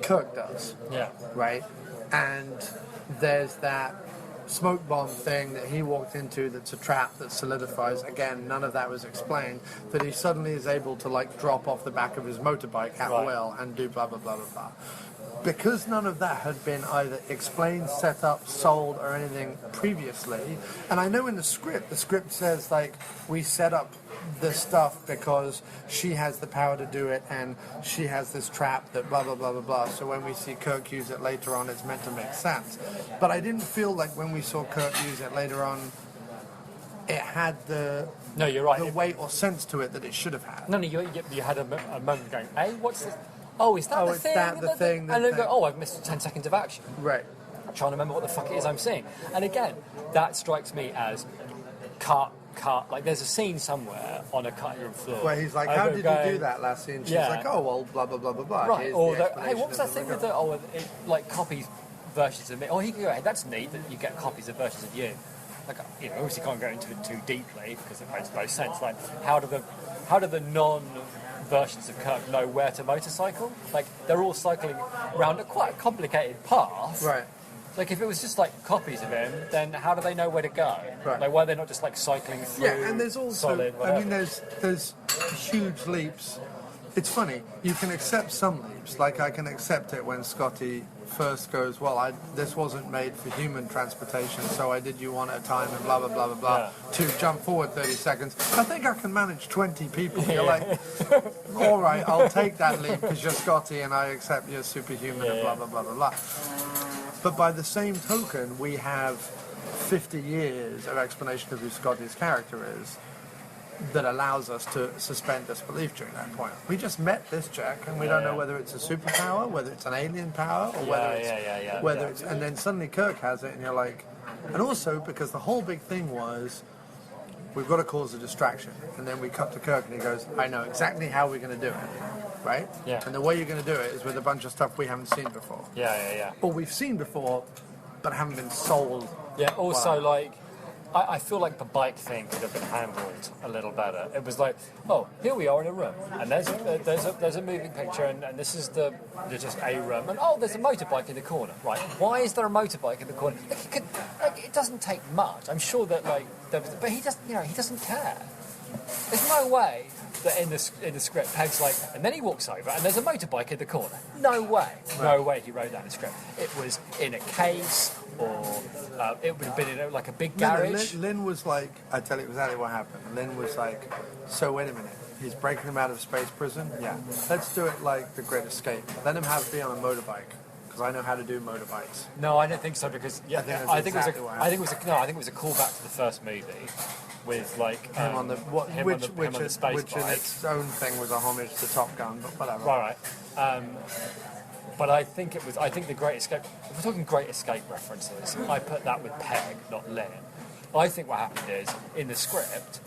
Kirk does. Yeah. Right? And there's that smoke bomb thing that he walked into that's a trap that solidifies. Again, none of that was explained. That he suddenly is able to like drop off the back of his motorbike at will and do blah blah blah blah blah. Because none of that had been either explained, set up, sold, or anything previously. And I know in the script says like we set up this stuff because she has the power to do it and she has this trap that blah blah blah blah blah, so when we see Kirk use it later on it's meant to make sense. But I didn't feel like when we saw Kirk use it later on it had the you're right, the weight or sense to it that it should have had. You had a moment going, hey, what's this? Oh, is that the thing? That the thing? And then go, I've missed 10 seconds of action. Right. I'm trying to remember what the fuck it is I'm seeing. And again, that strikes me as cut. Like, there's a scene somewhere on a cutting room floor where he's like, how did you do that last scene? She's like, oh, well, blah, blah, blah, blah, blah. Right. Or, hey, what was that thing with it copies versions of me? Oh, he can go, hey, that's neat that you get copies of versions of you. Like, obviously can't go into it too deeply because it makes no sense. Like, how do the non-versions of Kirk know where to motorcycle? Like, they're all cycling around a quite complicated path. Right. Like, if it was just, like, copies of him, then how do they know where to go? Right. Like, why are they not just, like, cycling through and there's also, solid, whatever? I mean, there's huge leaps. It's funny, you can accept some leaps. Like, I can accept it when Scotty first goes, well, this wasn't made for human transportation, so I did you one at a time and blah, blah, blah, blah, blah, to jump forward 30 seconds. I think I can manage 20 people. You're like, all right, I'll take that leap because you're Scotty and I accept you're superhuman and blah, blah, blah, blah, blah. But by the same token, we have 50 years of explanation of who Scotty's character is that allows us to suspend disbelief during that point. We just met this Jack, and we don't know whether it's a superpower, whether it's an alien power, or whether it's... And then suddenly Kirk has it, and you're like... And also, because the whole big thing was, we've got to cause a distraction. And then we cut to Kirk, and he goes, I know exactly how we're going to do it. Right? Yeah. And the way you're going to do it is with a bunch of stuff we haven't seen before. Or we've seen before, but haven't been sold. Yeah, also, like, I feel like the bike thing could have been handled a little better. It was like, oh, here we are in a room, and there's a moving picture, and this is there's just a room, and oh, there's a motorbike in the corner. Right? Why is there a motorbike in the corner? It doesn't take much. I'm sure that but he doesn't care. There's no way that in the script, Peg's like, and then he walks over, and there's a motorbike in the corner. No way. No way he wrote that in the script. It was in a case, or it would have been in a big garage. Lynn was like, I tell you exactly what happened. Lynn was like, so wait a minute, he's breaking him out of space prison? Yeah. Let's do it like The Great Escape. Let him be on a motorbike. Because I know how to do motorbikes. No, I don't think so. Because I think it was a callback to the first movie, with like him on the space which bike. in its own thing was a homage to Top Gun, but whatever. Right. But I think the Great Escape. If we're talking Great Escape references, I put that with Peg, not Lynn. I think what happened is in the script,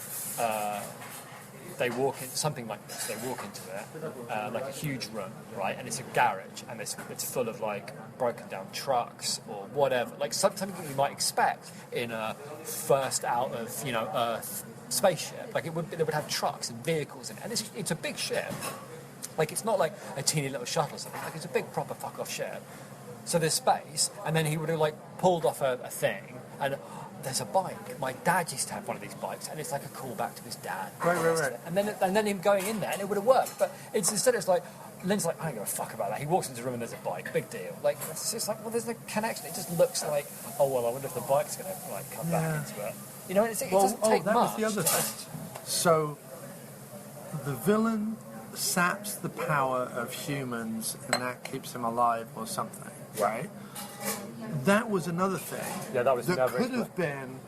they walk in something like this. They walk into it like a huge room, right? And it's a garage, and it's full of like broken down trucks or whatever, like something you might expect in a first out of Earth spaceship. Like they would have trucks and vehicles, and it's a big ship. Like it's not like a teeny little shuttle or something. Like it's a big proper fuck off ship. So there's space, and then he would have like pulled off a thing and. There's a bike. My dad used to have one of these bikes, and it's like a callback to his dad. Right. And then him going in there, and it would have worked. But instead it's like Lynn's like, I don't give a fuck about that. He walks into the room and there's a bike. Big deal. Like it's just like, well, there's no connection. It just looks like, oh well, I wonder if the bike's going to like come back into it. You know, it doesn't take that much. was the other thing. So the villain saps the power of humans, and that keeps him alive or something, right? That was another thing. Yeah, that was that could have been.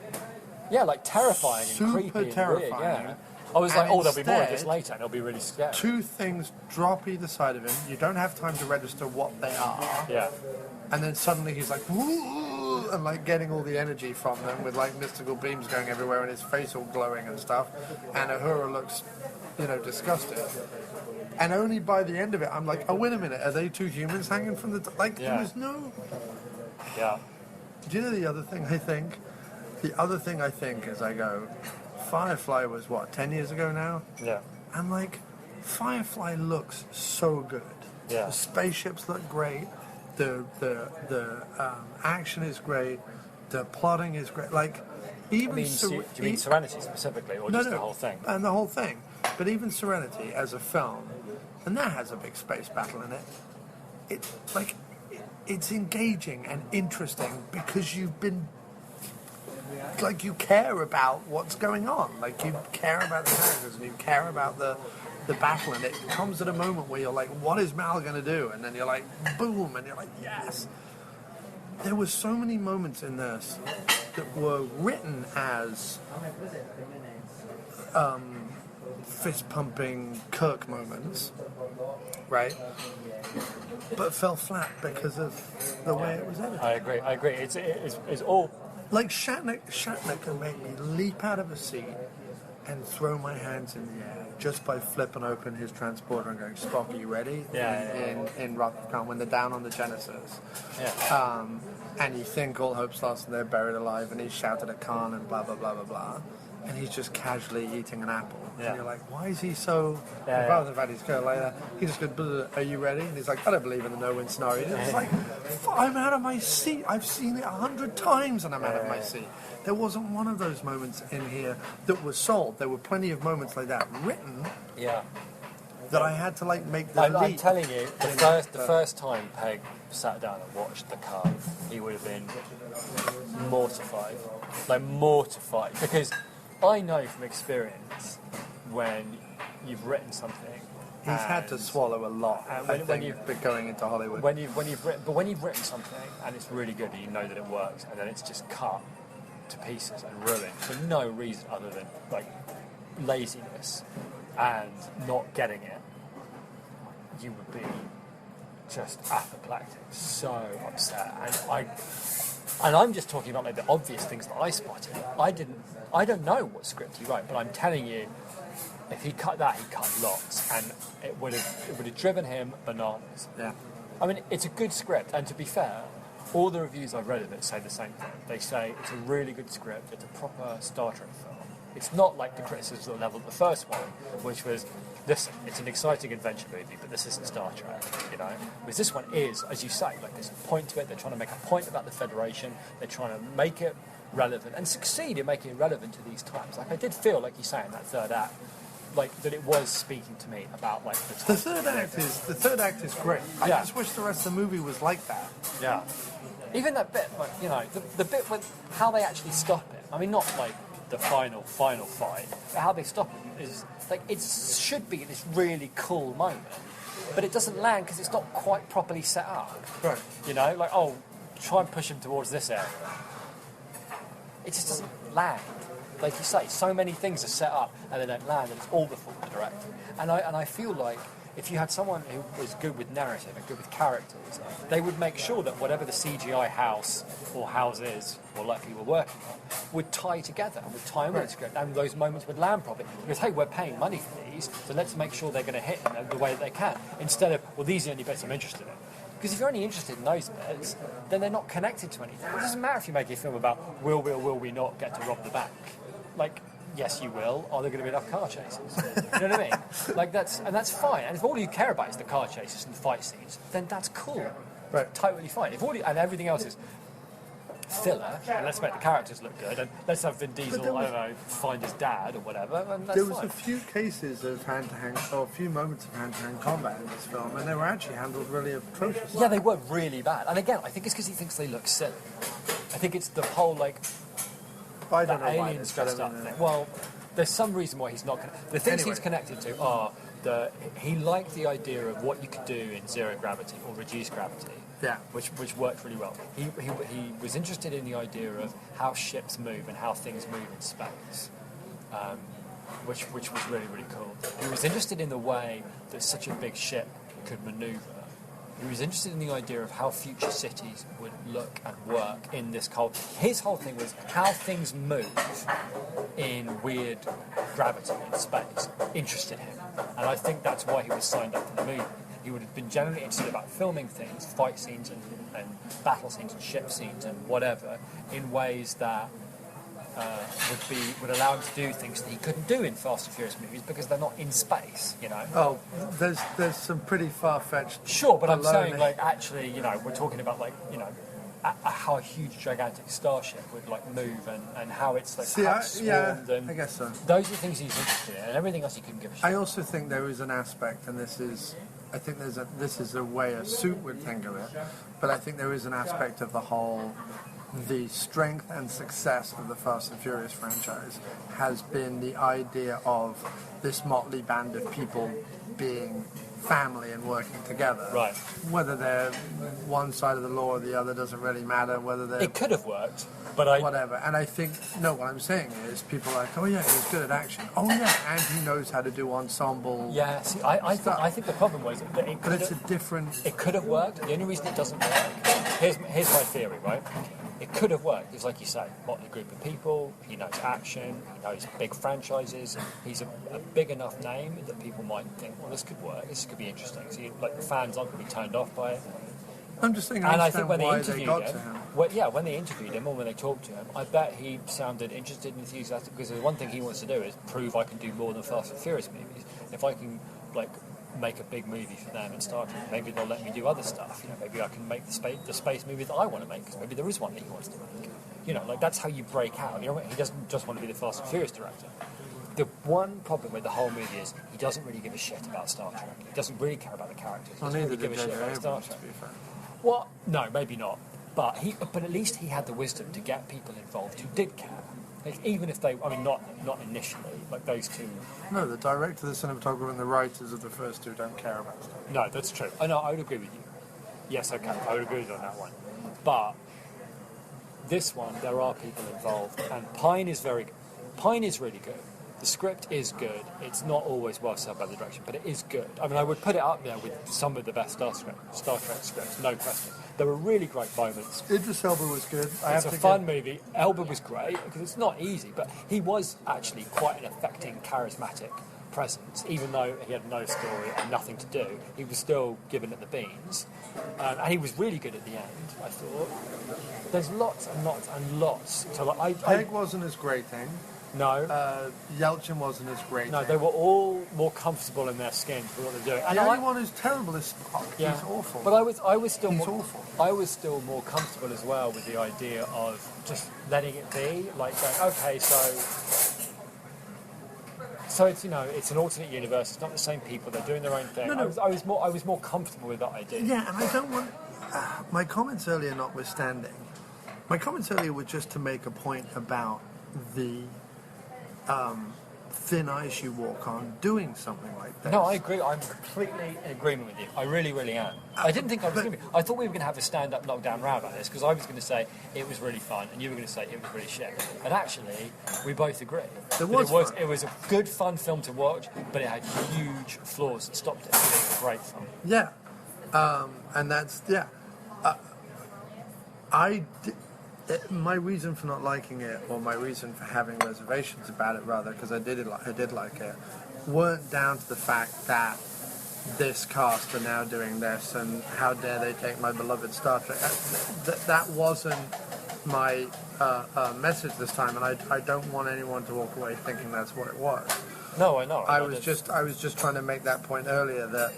Yeah, like terrifying and super creepy and terrifying. Weird, yeah. I was like, And there'll be more of this instead, later, and it'll be really scary. Two things drop either side of him. You don't have time to register what they are. Yeah. And then suddenly he's like, woo, and like getting all the energy from them with like mystical beams going everywhere and his face all glowing and stuff. And Uhura looks, disgusted. And only by the end of it, I'm like, oh, wait a minute, are they two humans hanging from the... there was no... Yeah. Do you know the other thing I think? The other thing I think is I go, Firefly was 10 years ago now? Yeah. I'm like, Firefly looks so good. Yeah. The spaceships look great. The action is great. The plotting is great. Like, even... do you mean Serenity specifically, or just the whole thing? And the whole thing. But even Serenity as a film, and that has a big space battle in it, it's engaging and interesting because you've been... Like, you care about what's going on. Like, you care about the characters and you care about the battle, and it comes at a moment where you're like, what is Mal going to do? And then you're like, boom, and you're like, yes. There were so many moments in this that were written as fist-pumping Kirk moments, right? But fell flat because of the way it was edited. I agree. It's all... Like, Shatner can make me leap out of a seat and throw my hands in the air just by flipping open his transporter and going, Spock, are you ready? In Wrath of Khan, when they're down on the Genesis. Yeah. And you think all hope's lost and they're buried alive, and he's shouted at Khan and blah, blah, blah, blah, blah. And he's just casually eating an apple. Yeah. And you're like, why is he so... Yeah, Rather than the fact he's going like that, he just goes, are you ready? And he's like, I don't believe in the no-win scenario. And it's like, I'm out of my seat. I've seen it 100 times and I'm out of my seat. There wasn't one of those moments in here that was sold. There were plenty of moments like that written that I had to like make the leap. I'm telling you, the first time Peg sat down and watched the cut, he would have been mortified. Like, mortified. Because I know from experience when you've written something... He's had to swallow a lot, when you've been going into Hollywood. When you've written something and it's really good and you know that it works, and then it's just cut to pieces and ruined for no reason other than like laziness and not getting it, you would be just apoplectic, so upset. And I'm just talking about like the obvious things that I spotted. I don't know what script he wrote, but I'm telling you, if he cut that, he cut lots, and it would have driven him bananas. Yeah. I mean, it's a good script, and to be fair, all the reviews I've read of it say the same thing. They say it's a really good script, it's a proper Star Trek film. It's not like the criticism level of the first one, which was, listen, it's an exciting adventure movie, but this isn't Star Trek, Whereas this one is, as you say, like there's a point to it, they're trying to make a point about the Federation, they're trying to make it relevant, and succeed in making it relevant to these times. Like, I did feel, like you say in that third act, like that it was speaking to me about like the third act is great. I just wish the rest of the movie was like that. Yeah. Even that bit, like, the bit with how they actually stop it. I mean, not like the final fight, but how they stop it is like it should be this really cool moment, but it doesn't land because it's not quite properly set up. Right. Like, oh, try and push him towards this area. It just doesn't land. Like you say, so many things are set up and they don't land, and it's all the fault of the director. And I feel like if you had someone who was good with narrative and good with characters, they would make sure that whatever the CGI house or houses or likely were working on would tie together, would tie in with the script, and those moments would land properly. Because, hey, we're paying money for these, so let's make sure they're going to hit in the way that they can, instead of, well, these are the only bits I'm interested in. Because if you're only interested in those bits, then they're not connected to anything. It doesn't matter if you make a film about will we not get to rob the bank. Like, yes, you will. Are there going to be enough car chases? You know what I mean? Like, that's fine. And if all you care about is the car chases and the fight scenes, then that's cool. Right. Totally fine. If and everything else is filler, and let's make the characters look good, and let's have Vin Diesel, I don't know, find his dad or whatever, and that's There was fine. a few cases of hand-to-hand, or a few moments of hand-to-hand combat in this film, and they were actually handled really atrociously. Yeah, they were really bad. And again, I think it's because he thinks they look silly. I think it's the whole, like, I don't that know why aliens they dressed put up him in thing. there. Well, there's some reason why he's not... The things Anyway. he's connected to are he liked the idea of what you could do in zero gravity or reduced gravity. Yeah. Which worked really well. He was interested in the idea of how ships move and how things move in space, which was really, really cool. He was interested in the way that such a big ship could maneuver. He was interested in the idea of how future cities would look and work in this cold. His whole thing was how things move in weird gravity in space interested him. And I think that's why he was signed up for the movie. He would have been generally interested about filming things, fight scenes and battle scenes and ship scenes and whatever, in ways that would allow him to do things that he couldn't do in Fast and Furious movies because they're not in space, you know. Oh, there's some pretty far-fetched... Sure, but I'm saying, baloney. like, actually, you know, we're talking about, like, you know, how a huge, gigantic starship would, like, move and how it's, like, See, perhaps yeah, swarmed and... I guess so. Those are the things he's interested in, and everything else he couldn't give a shit. I also think there is an aspect, and this is the way a suit would think of it, but I think there is an aspect of the strength and success of the Fast and Furious franchise has been the idea of this motley band of people being family and working together. Right. Whether they're one side of the law or the other doesn't really matter, whether they're... It could have worked, but whatever. And I think, no, what I'm saying is people are like, oh yeah, he's good at action. Oh yeah, and he knows how to do ensemble. Yeah, see, I think the problem was that it But could it's a have... different... It could have worked. The only reason it doesn't work... Here's my theory, right? It could have worked. It's like you say, motley group of people, he knows action, he knows big franchises, he's a big enough name that people might think, well, this could work, this could be interesting. So, like, the fans aren't going to be turned off by it. I'm just thinking, And I I think understand when they why they interviewed got him, to him. when they interviewed him or when they talked to him, I bet he sounded interested and enthusiastic because the one thing he wants to do is prove I can do more than Fast and Furious movies. If I can, like, make a big movie for them and Star Trek, maybe they'll let me do other stuff. You know, maybe I can make the space movie that I want to make because maybe there is one that he wants to make. You know, like, that's how you break out. You know, he doesn't just want to be the Fast and Furious director. The one problem with the whole movie is he doesn't really give a shit about Star Trek. He doesn't really care about the characters. He Well, doesn't neither really give did a shit J.J. about Star Abrams, Trek. to be fair. Well, no, maybe not. But at least he had the wisdom to get people involved who did care. Like, even if they, I mean, not initially, like those two. No, the director, the cinematographer, and the writers of the first two don't care about stuff. No, that's true. I know, I would agree with you. Yes, okay, I would agree with you on that one. But this one, there are people involved, and Pine is very good. Pine is really good. The script is good. It's not always well said by the direction, but it is good. I mean, I would put it up there with some of the best Star Trek scripts, no question. There were really great moments. Idris Elba was good. It's a fun movie. Elba was great because it's not easy, but he was actually quite an affecting, charismatic presence. Even though he had no story and nothing to do, he was still giving it the beans, and he was really good at the end. I thought there's lots and lots and lots. So like, Peg wasn't as grating. No. Yelchin wasn't as grating. No, they were all more comfortable in their skin for what they're doing. And The only one who's terrible is Spock. yeah. He's awful. But I was still He's more, awful. I was still more comfortable as well with the idea of just letting it be, like going, okay, so it's, you know, it's an alternate universe. It's not the same people. They're doing their own thing. No. I was more comfortable with that idea. Yeah, and I don't want... my comments earlier notwithstanding, my comments earlier were just to make a point about the thin ice you walk on doing something like this. No, I agree. I'm completely in agreement with you. I really, really am. I didn't think I was going to be. I thought we were going to have a stand-up, knock-down row about this because I was going to say it was really fun and you were going to say it was really shit. And actually, we both agree. It was a good, fun film to watch, but it had huge flaws that stopped it from being a great film. Yeah. And that's, yeah. My reason for not liking it, or my reason for having reservations about it, rather, because I did like it, weren't down to the fact that this cast are now doing this, and how dare they take my beloved Star Trek. That wasn't my message this time, and I don't want anyone to walk away thinking that's what it was. No, I know. I was just trying to make that point earlier that,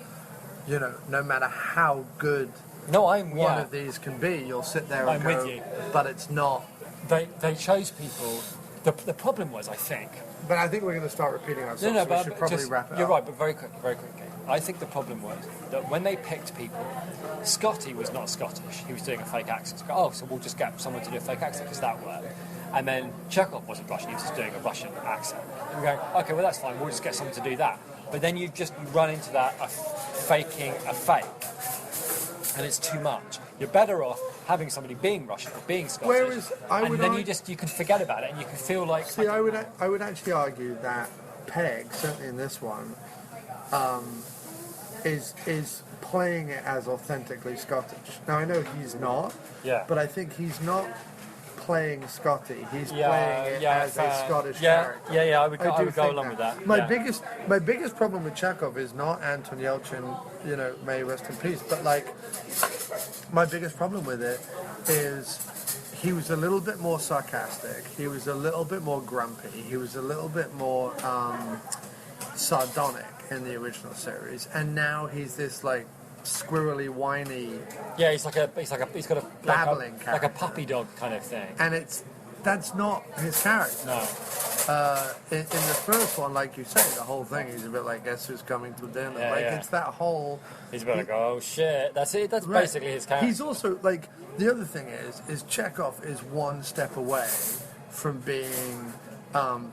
you know, no matter how good one of these can be, you'll sit there and go, with you. But it's not. They chose people. The problem was, I think. But I think we're going to start repeating ourselves. So we should probably wrap it up. You're right, but very quickly. I think the problem was that when they picked people, Scotty was not Scottish. He was doing a fake accent. So we'll just get someone to do a fake accent because that worked. And then Chekhov wasn't Russian. He was just doing a Russian accent. And we're going, okay, well that's fine. We'll just get someone to do that. But then you run into that faking a fake. And it's too much. You're better off having somebody being Russian or being Scottish, you can forget about it and you can feel like. See, I would actually argue that Peg, certainly in this one, is playing it as authentically Scottish. Now I know he's not, but I think he's not playing Scotty. He's playing it as a Scottish character. I would go along with that. My biggest problem with Chekhov is not Anton Yelchin, you know, may rest in peace, but like my biggest problem with it is he was a little bit more sarcastic. He was a little bit more grumpy. He was a little bit more sardonic in the original series, and now he's this like squirrely, whiny. Yeah, he's got a babbling character, like a puppy dog kind of thing. And that's not his character. No. In the first one, like you say, the whole thing he's a bit like, guess who's coming to dinner. It's that whole. He's a bit like, oh shit, that's it. That's basically his character. He's also like the other thing is Chekhov is one step away from being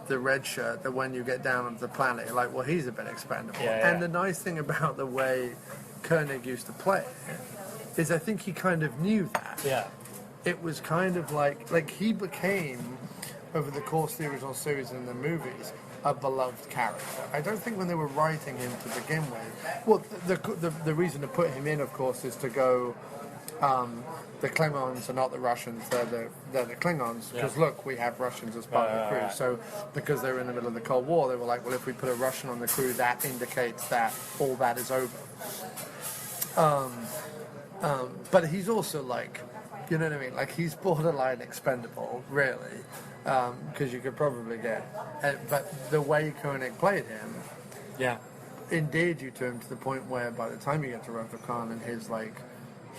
the red shirt that when you get down onto the planet, you're like, well, he's a bit expendable. And the nice thing about the way Koenig used to play it is I think he kind of knew that. Yeah. It was kind of like he became, over the course of the original series and the movies, a beloved character. I don't think when they were writing him to begin with, well, the reason to put him in, of course, is to go, the Klingons are not the Russians, they're the Klingons, because look, we have Russians as part of the crew. So because they were in the middle of the Cold War, they were like, well, if we put a Russian on the crew, that indicates that all that is over. But he's also like, you know what I mean? Like, he's borderline expendable, really, because you could probably get. But the way Koenig played him, endeared you to him to the point where by the time you get to Rutger Khan and his like,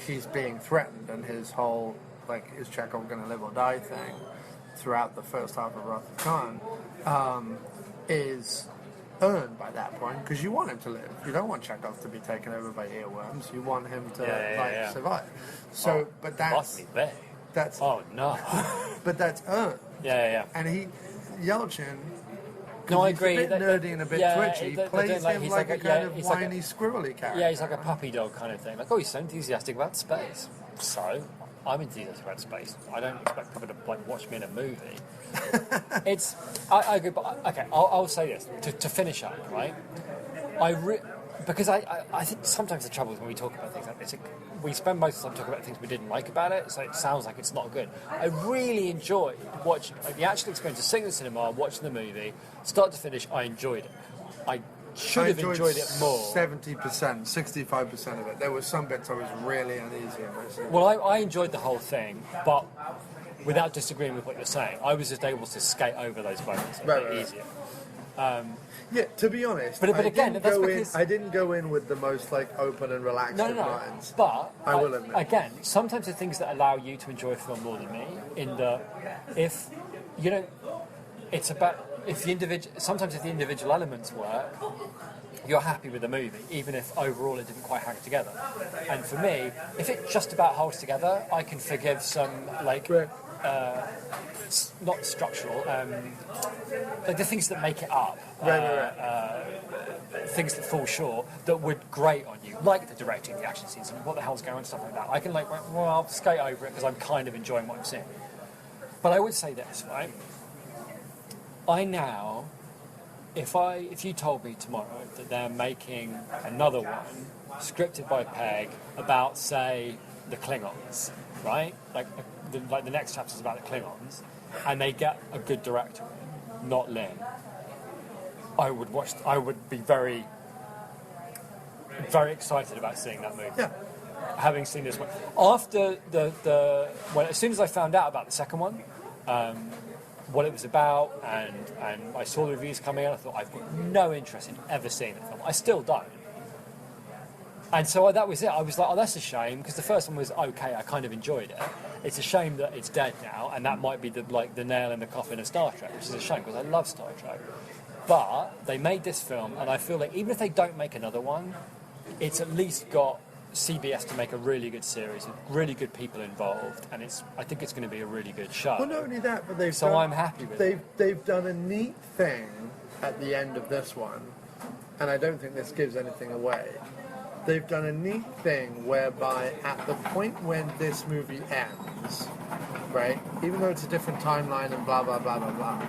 he's being threatened and his whole like, is Chekhov going to live or die thing throughout the first half of Rutger Khan is earned by that point, because you want him to live. You don't want Chekhov to be taken over by earworms. You want him to survive. So, but that's oh no. But that's earned. And Yelchin. No, I agree. He's a bit nerdy and a bit twitchy. He plays him like a kind of whiny, squirrely character. Yeah, he's like a puppy dog kind of thing. Like, oh, he's so enthusiastic about space. So, I'm enthusiastic about space. I don't expect people to like watch me in a movie. I agree, but okay, I'll say this to finish up, right? Because I think sometimes the trouble is when we talk about things like this, we spend most of the time talking about things we didn't like about it, so it sounds like it's not good. I really enjoyed watching the actual experience of sitting in the cinema, watching the movie, start to finish. I enjoyed it. I should have enjoyed it more. 70%, 65% of it. There were some bits I was really uneasy about. Well, I enjoyed the whole thing, but without disagreeing with what you're saying, I was just able to skate over those moments a bit easier. Yeah, to be honest, but again, that's because I didn't go in with the most like open and relaxed of minds. But I will admit, again, sometimes the things that allow you to enjoy a film more than me, if sometimes if the individual elements work, you're happy with the movie, even if overall it didn't quite hang together. And for me, if it just about holds together, I can forgive some like not structural, like the things that make it up, things that fall short that would grate on you, like the directing, the action scenes, and what the hell's going on, stuff like that. I can I'll skate over it because I'm kind of enjoying what I'm seeing. But I would say this, right? I now, if you told me tomorrow that they're making another one scripted by Peg about, say, the Klingons, right? Like the next chapter is about the Klingons, and they get a good director in, not Lynn, I would be very, very excited about seeing that movie. Yeah. Having seen this one. After as soon as I found out about the second one, what it was about, and I saw the reviews coming out, I thought, I've got no interest in ever seeing the film. I still don't. And so that was it. I was like, oh, that's a shame, because the first one was okay, I kind of enjoyed it. It's a shame that it's dead now, and that might be the nail in the coffin of Star Trek, which is a shame, because I love Star Trek. But they made this film, and I feel like even if they don't make another one, it's at least got CBS to make a really good series with really good people involved, and I think it's going to be a really good show. Well, not only that, but I'm happy with it. They've done a neat thing at the end of this one, and I don't think this gives anything away. They've done a neat thing whereby at the point when this movie ends, right, even though it's a different timeline and blah, blah, blah, blah, blah,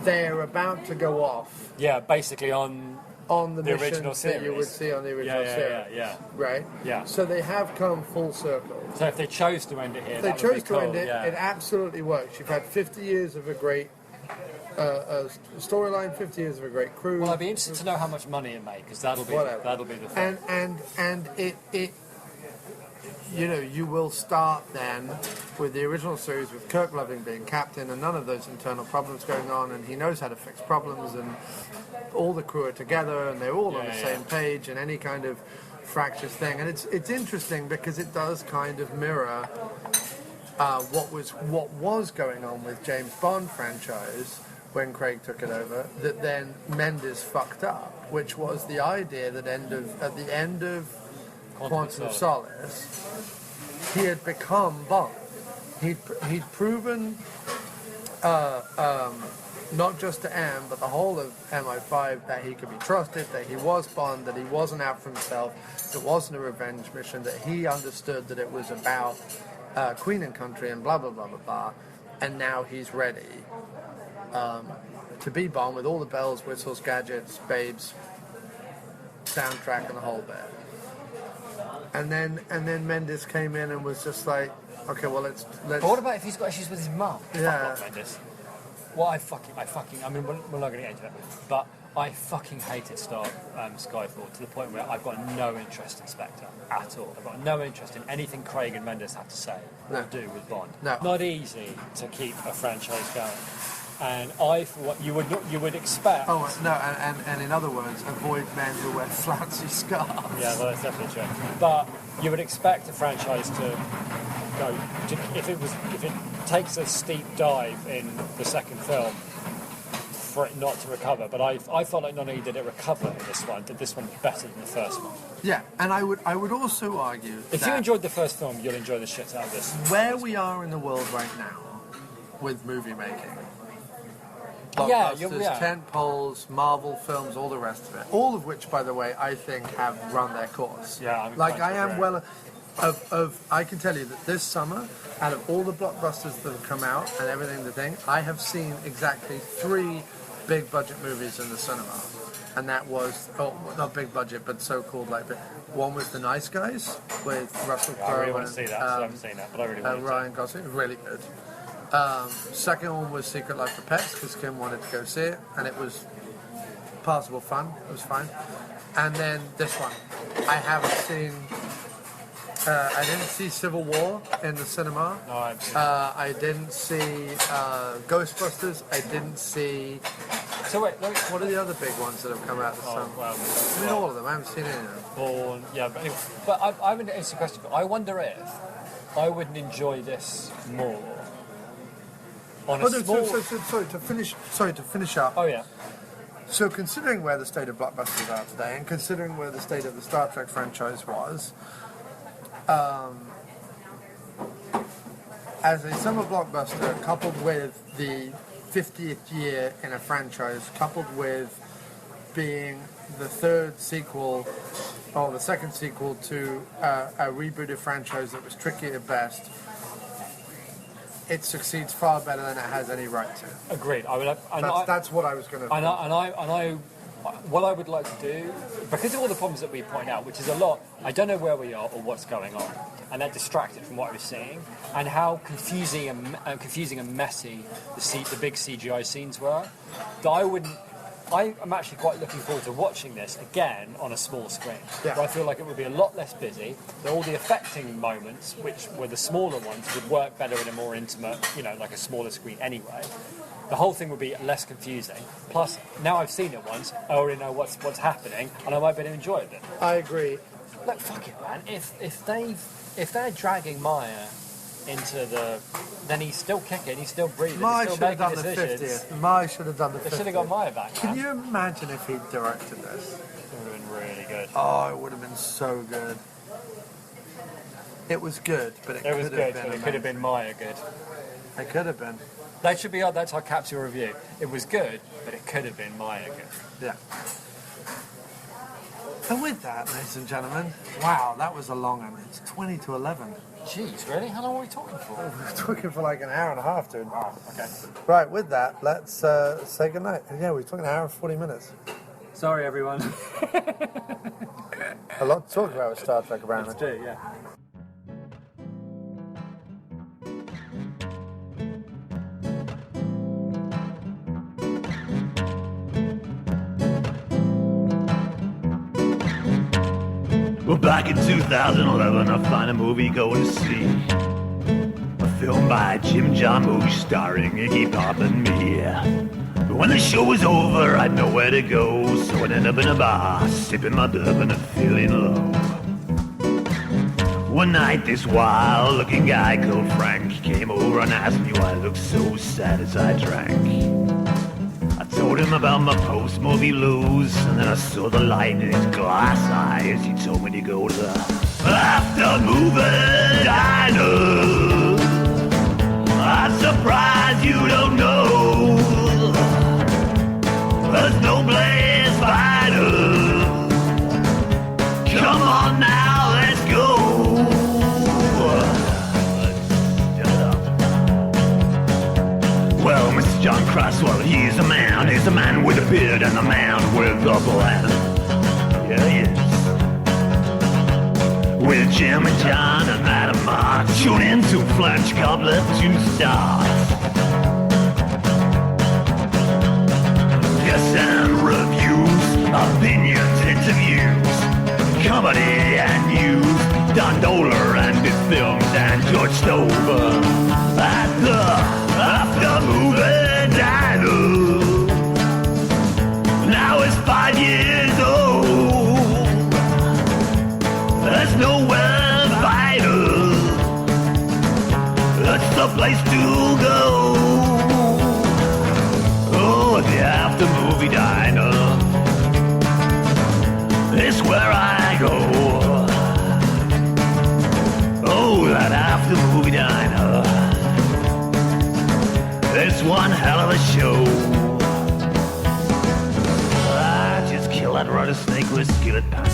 they're about to go off. Yeah, basically on the the missions original series that you would see on the original series. Yeah. Right? Yeah. So they have come full circle. So if they chose to end it here, If they that would chose be to cool, end it, yeah. it absolutely works. You've had 50 years of a great storyline, 50 years of a great crew. Well, I'd be interested to know how much money it made, because that'll be the thing. And it you know, you will start then with the original series with Kirk Loving being captain and none of those internal problems going on, and he knows how to fix problems, and all the crew are together and they're all on the same page, and any kind of fractious thing. And it's interesting because it does kind of mirror what was going on with James Bond franchise when Craig took it over, that then Mendes fucked up, which was the idea that at the end of Quantum of Solace, he had become Bond. He'd proven not just to M, but the whole of MI5 that he could be trusted, that he was Bond, that he wasn't out for himself, it wasn't a revenge mission, that he understood that it was about Queen and country and blah, blah, blah, blah, blah. And now he's ready to be Bond with all the bells, whistles, gadgets, babes, soundtrack, and the whole bit. And then Mendes came in and was just like, okay, well, let's. But what about if he's got issues with his mum? Yeah. Fuck off, Mendes. Well, I mean, we're not going to get into that, but I fucking hated Skyfall to the point where I've got no interest in Spectre at all. I've got no interest in anything Craig and Mendes have to say or do with Bond. No. Not easy to keep a franchise going. And you would expect. Oh no, and in other words, avoid men who wear flouncy scarves. Yeah, well, that's definitely true. But you would expect a franchise to go if it takes a steep dive in the second film for it not to recover. But I felt like not only did it recover in this one, did this one better than the first one. Yeah, and I would also argue if that you enjoyed the first film, you'll enjoy the shit out of this. Where we are in the world right now with movie making. Yeah, blockbusters, tent poles, Marvel films, all the rest of it. All of which, by the way, I think have run their course. Yeah, I can tell you that this summer, out of all the blockbusters that have come out and everything, I have seen exactly 3 big budget movies in the cinema. And that was, not big budget, but so-called one was The Nice Guys with Russell Crowe. I really want to see that, so I haven't seen that, but I really want to. Ryan Gosling, really good. Second one was Secret Life of Pets, because Kim wanted to go see it, and it was passable fun. It was fine. And then this one, I haven't seen. I didn't see Civil War in the cinema. No, I haven't seen I didn't see Ghostbusters. I didn't see. So wait, what are the other big ones that have come out this summer? I mean, all of them. I haven't seen any of them. Born, yeah, but anyway. But I have an interesting question. I wonder if I wouldn't enjoy this more. Sorry, to finish up. Oh, yeah. So considering where the state of blockbusters are today, and considering where the state of the Star Trek franchise was, as a summer blockbuster, coupled with the 50th year in a franchise, coupled with being the third sequel, or the second sequel to a rebooted franchise that was tricky at best, it succeeds far better than it has any right to. Agreed. That's what I was going to. What I would like to do, because of all the problems that we point out, which is a lot, I don't know where we are or what's going on, and that distracted from what I was seeing, and how confusing and messy the big CGI scenes were. That I am actually quite looking forward to watching this again on a small screen. Yeah. Where I feel like it would be a lot less busy. That all the affecting moments, which were the smaller ones, would work better in a more intimate, like a smaller screen anyway. The whole thing would be less confusing. Plus, now I've seen it once, I already know what's happening, and I might be able to enjoy it. I agree. Look, fuck it, man. If they're dragging Maya into then he's still kicking, he's still breathing, Maya he's should still have done making the decisions. 50th. Maya should have done the 50th. They should have got Maya back. Can you imagine if he'd directed this? It would have been really good. Oh, it would have been so good. It was good, but it was could good, have but been. it could have been Maya good. It could have been. That's our capsule review. It was good, but it could have been Maya good. Yeah. And with that, ladies and gentlemen, wow, that was a long one. It's 20 to 11. Jeez, really? How long were we talking for? We're talking for like an hour and a half, dude. Oh, okay. Right, with that, let's say goodnight. Yeah, we're talking an hour and 40 minutes. Sorry, everyone. A lot to talk about with Star Trek, apparently. Let's do, yeah. Well, back in 2011, I find a movie going to see. A film by Jim Jarmusch starring Iggy Pop and me. But when the show was over, I had nowhere to go, so I ended up in a bar, sipping my bourbon and feeling low. One night, this wild-looking guy called Frank came over and asked me why I looked so sad as I drank. I told him about my post-movie blues, and then I saw the light in his glass eyes. He told me to go to the after-movie diner. I'm surprised you don't know there's no place finer. Come on now, let's go. Well, Mr. John Cresswell, he's a man. He's a man with a beard and a man with a plan. Yeah, he is. With Jim and John and Adam Mark, tune into French Goblet to start. Yes, and reviews, opinions, interviews, comedy and news, Don Doler and his films, and George Stover at the after-movie diner. Now it's 5 years old. There's nowhere vital. That's the place to go. Oh, the after-movie diner. It's where I go. Oh, that after-movie diner. It's one hell of a show. I just kill that rattlesnake with skillet pan.